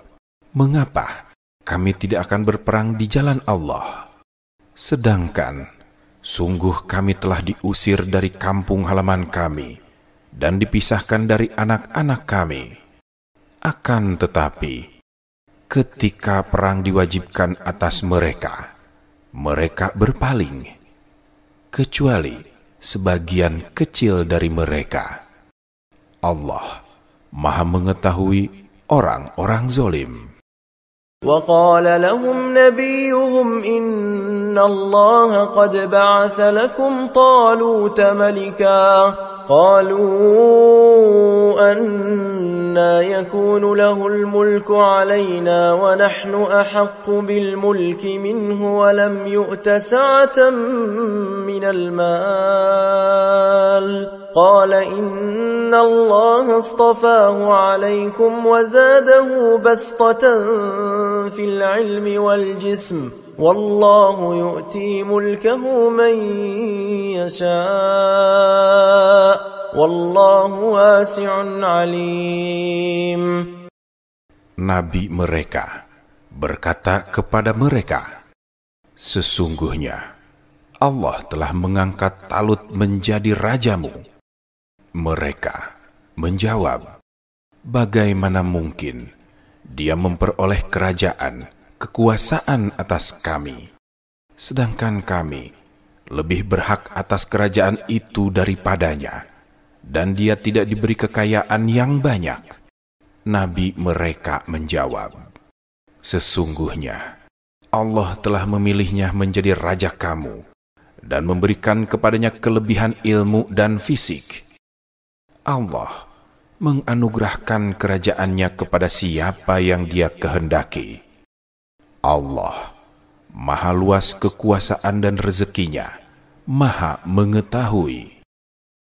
"Mengapa kami tidak akan berperang di jalan Allah? Sedangkan sungguh kami telah diusir dari kampung halaman kami dan dipisahkan dari anak-anak kami. Akan tetapi, ketika perang diwajibkan atas mereka, mereka berpaling, kecuali sebagian kecil dari mereka. Allah Maha mengetahui orang-orang zalim." وقال لهم نبيهم إن الله قد بعث لكم طالوت ملكا قالوا أنى يكون له الملك علينا ونحن أحق بالملك منه ولم يؤت سعة من المال قال إن الله اصطفاه عليكم وزاده بسطة في العلم والجسم والله يؤتي ملكه من يشاء والله واسع عليم. Nabi mereka berkata kepada mereka, "Sesungguhnya Allah telah mengangkat Talut menjadi rajamu." Mereka menjawab, "Bagaimana mungkin dia memperoleh kerajaan, kekuasaan atas kami, sedangkan kami lebih berhak atas kerajaan itu daripadanya, dan dia tidak diberi kekayaan yang banyak." Nabi mereka menjawab, "Sesungguhnya Allah telah memilihnya menjadi raja kamu dan memberikan kepadanya kelebihan ilmu dan fisik. Allah menganugerahkan kerajaannya kepada siapa yang Dia kehendaki. Allah Maha luas kekuasaan dan rezekinya, Maha mengetahui."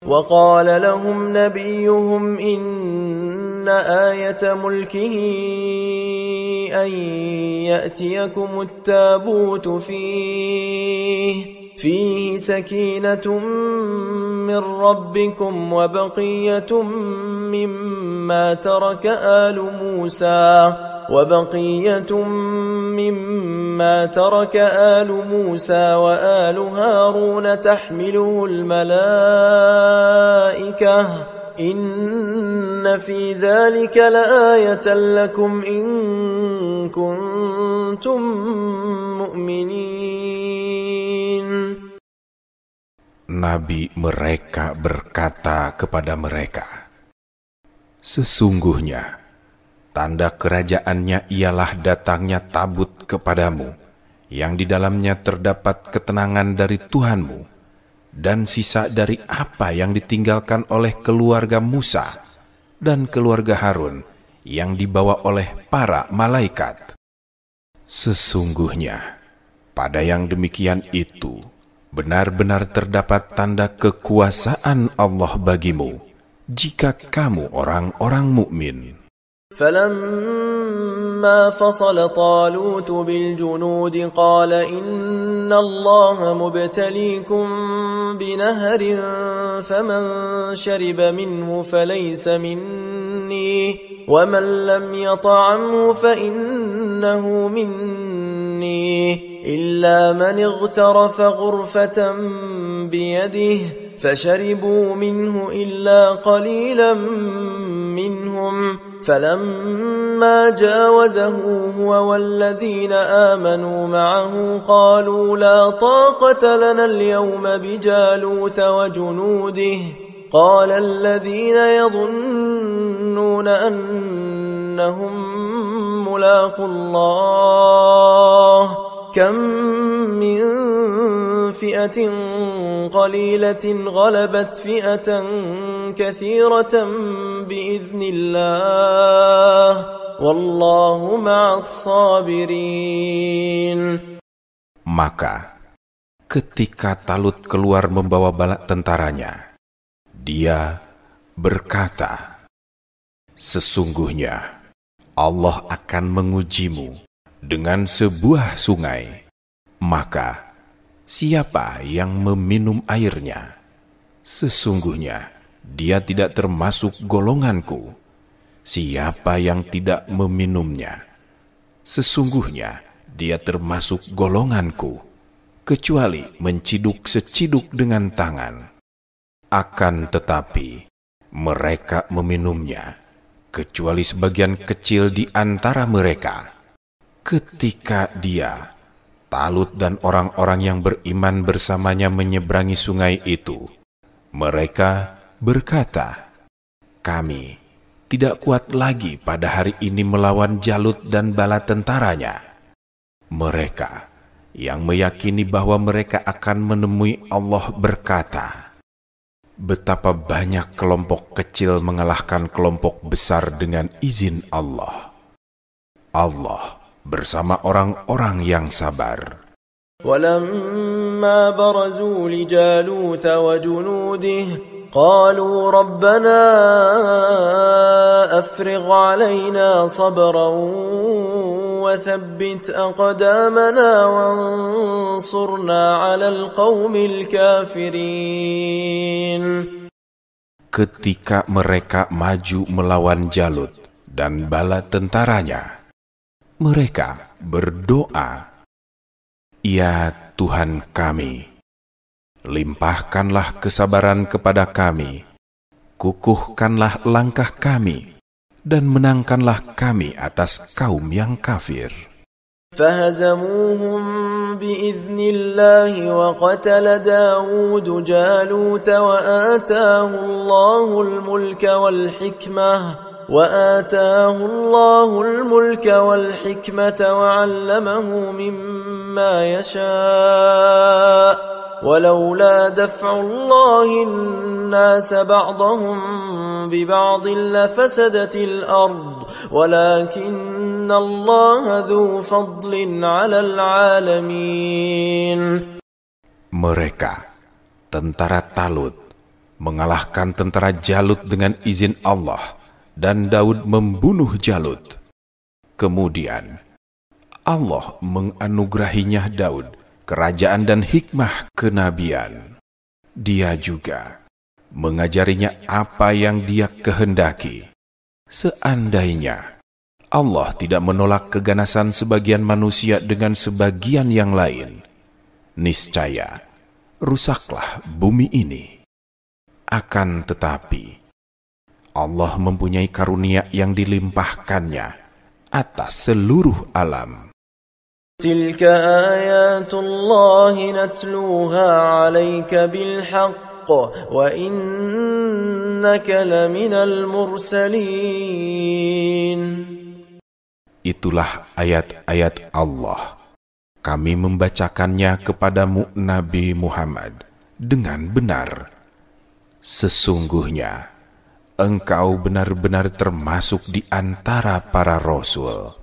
وقال لهم نبيهم إن آية ملكه أن يأتيكم التابوت فيه سكينة من ربكم وبقية مما ترك آل موسى وآل هارون تحمله الملائكة إن في ذلك لآية لكم إن كنتم مؤمنين. Nabi mereka berkata kepada mereka, "Sesungguhnya tanda kerajaannya ialah datangnya tabut kepadamu, yang di dalamnya terdapat ketenangan dari Tuhanmu, dan sisa dari apa yang ditinggalkan oleh keluarga Musa dan keluarga Harun yang dibawa oleh para malaikat. Sesungguhnya pada yang demikian itu benar-benar terdapat tanda kekuasaan Allah bagimu, jika kamu orang-orang mukmin." فلما فصل طالوت بالجنود قال إن الله مبتليكم بنهر فمن شرب منه فليس مني ومن لم يطعمه فإنه مني إلا من اغترف غرفة بيده فشربوا منه إلا قليلا منهم فلما جاوزه هو والذين آمنوا معه قالوا لا طاقة لنا اليوم بجالوت وجنوده قال الذين يظنون أنهم ملاقو الله كم من فئة قليلة غلبت فئة كثيرة بإذن الله والله مع الصابرين. Maka ketika Talut keluar membawa bala tentaranya, dia berkata, "Sesungguhnya Allah akan mengujimu dengan sebuah sungai, maka siapa yang meminum airnya? Sesungguhnya dia tidak termasuk golonganku. Siapa yang tidak meminumnya? Sesungguhnya dia termasuk golonganku, kecuali menciduk seciduk dengan tangan. Akan tetapi mereka meminumnya, kecuali sebagian kecil di antara mereka." Ketika dia, Talut dan orang-orang yang beriman bersamanya menyeberangi sungai itu, mereka berkata, "Kami tidak kuat lagi pada hari ini melawan Jalut dan bala tentaranya." Mereka yang meyakini bahwa mereka akan menemui Allah berkata, "Betapa banyak kelompok kecil mengalahkan kelompok besar dengan izin Allah. Allah bersama orang-orang yang sabar." ولما برزوا لجالوت وجنوده قالوا ربنا أفرغ علينا صبرا وثبت أقدامنا وانصرنا على القوم الكافرين. Ketika mereka maju melawan Jalut dan bala tentaranya, mereka berdoa, "Ya Tuhan kami, limpahkanlah kesabaran kepada kami, kukuhkanlah langkah kami, dan menangkanlah kami atas kaum yang kafir." فهزموهم بإذن الله وقتل داود جالوت وآتاه الله الملك والحكمة وعلمه مما يشاء ولولا دفع الله الناس بعضهم ببعض لفسدت الأرض ولكن الله ذو فضل على العالمين. Mereka, tentara Talut, mengalahkan tentara Jalut dengan izin Allah, dan Daud membunuh Jalut. Kemudian Allah menganugerahinya Daud kerajaan dan hikmah kenabian. Dia juga mengajarinya apa yang dia kehendaki. Seandainya Allah tidak menolak keganasan sebagian manusia dengan sebagian yang lain, niscaya rusaklah bumi ini. Akan tetapi Allah mempunyai karunia yang dilimpahkannya atas seluruh alam. تلك آيات الله نتلوها عليك بالحق وإنك لمن المرسلين. Itulah ayat-ayat Allah. Kami membacakannya kepadamu Nabi Muhammad dengan benar. Sesungguhnya engkau benar-benar termasuk di antara para rasul.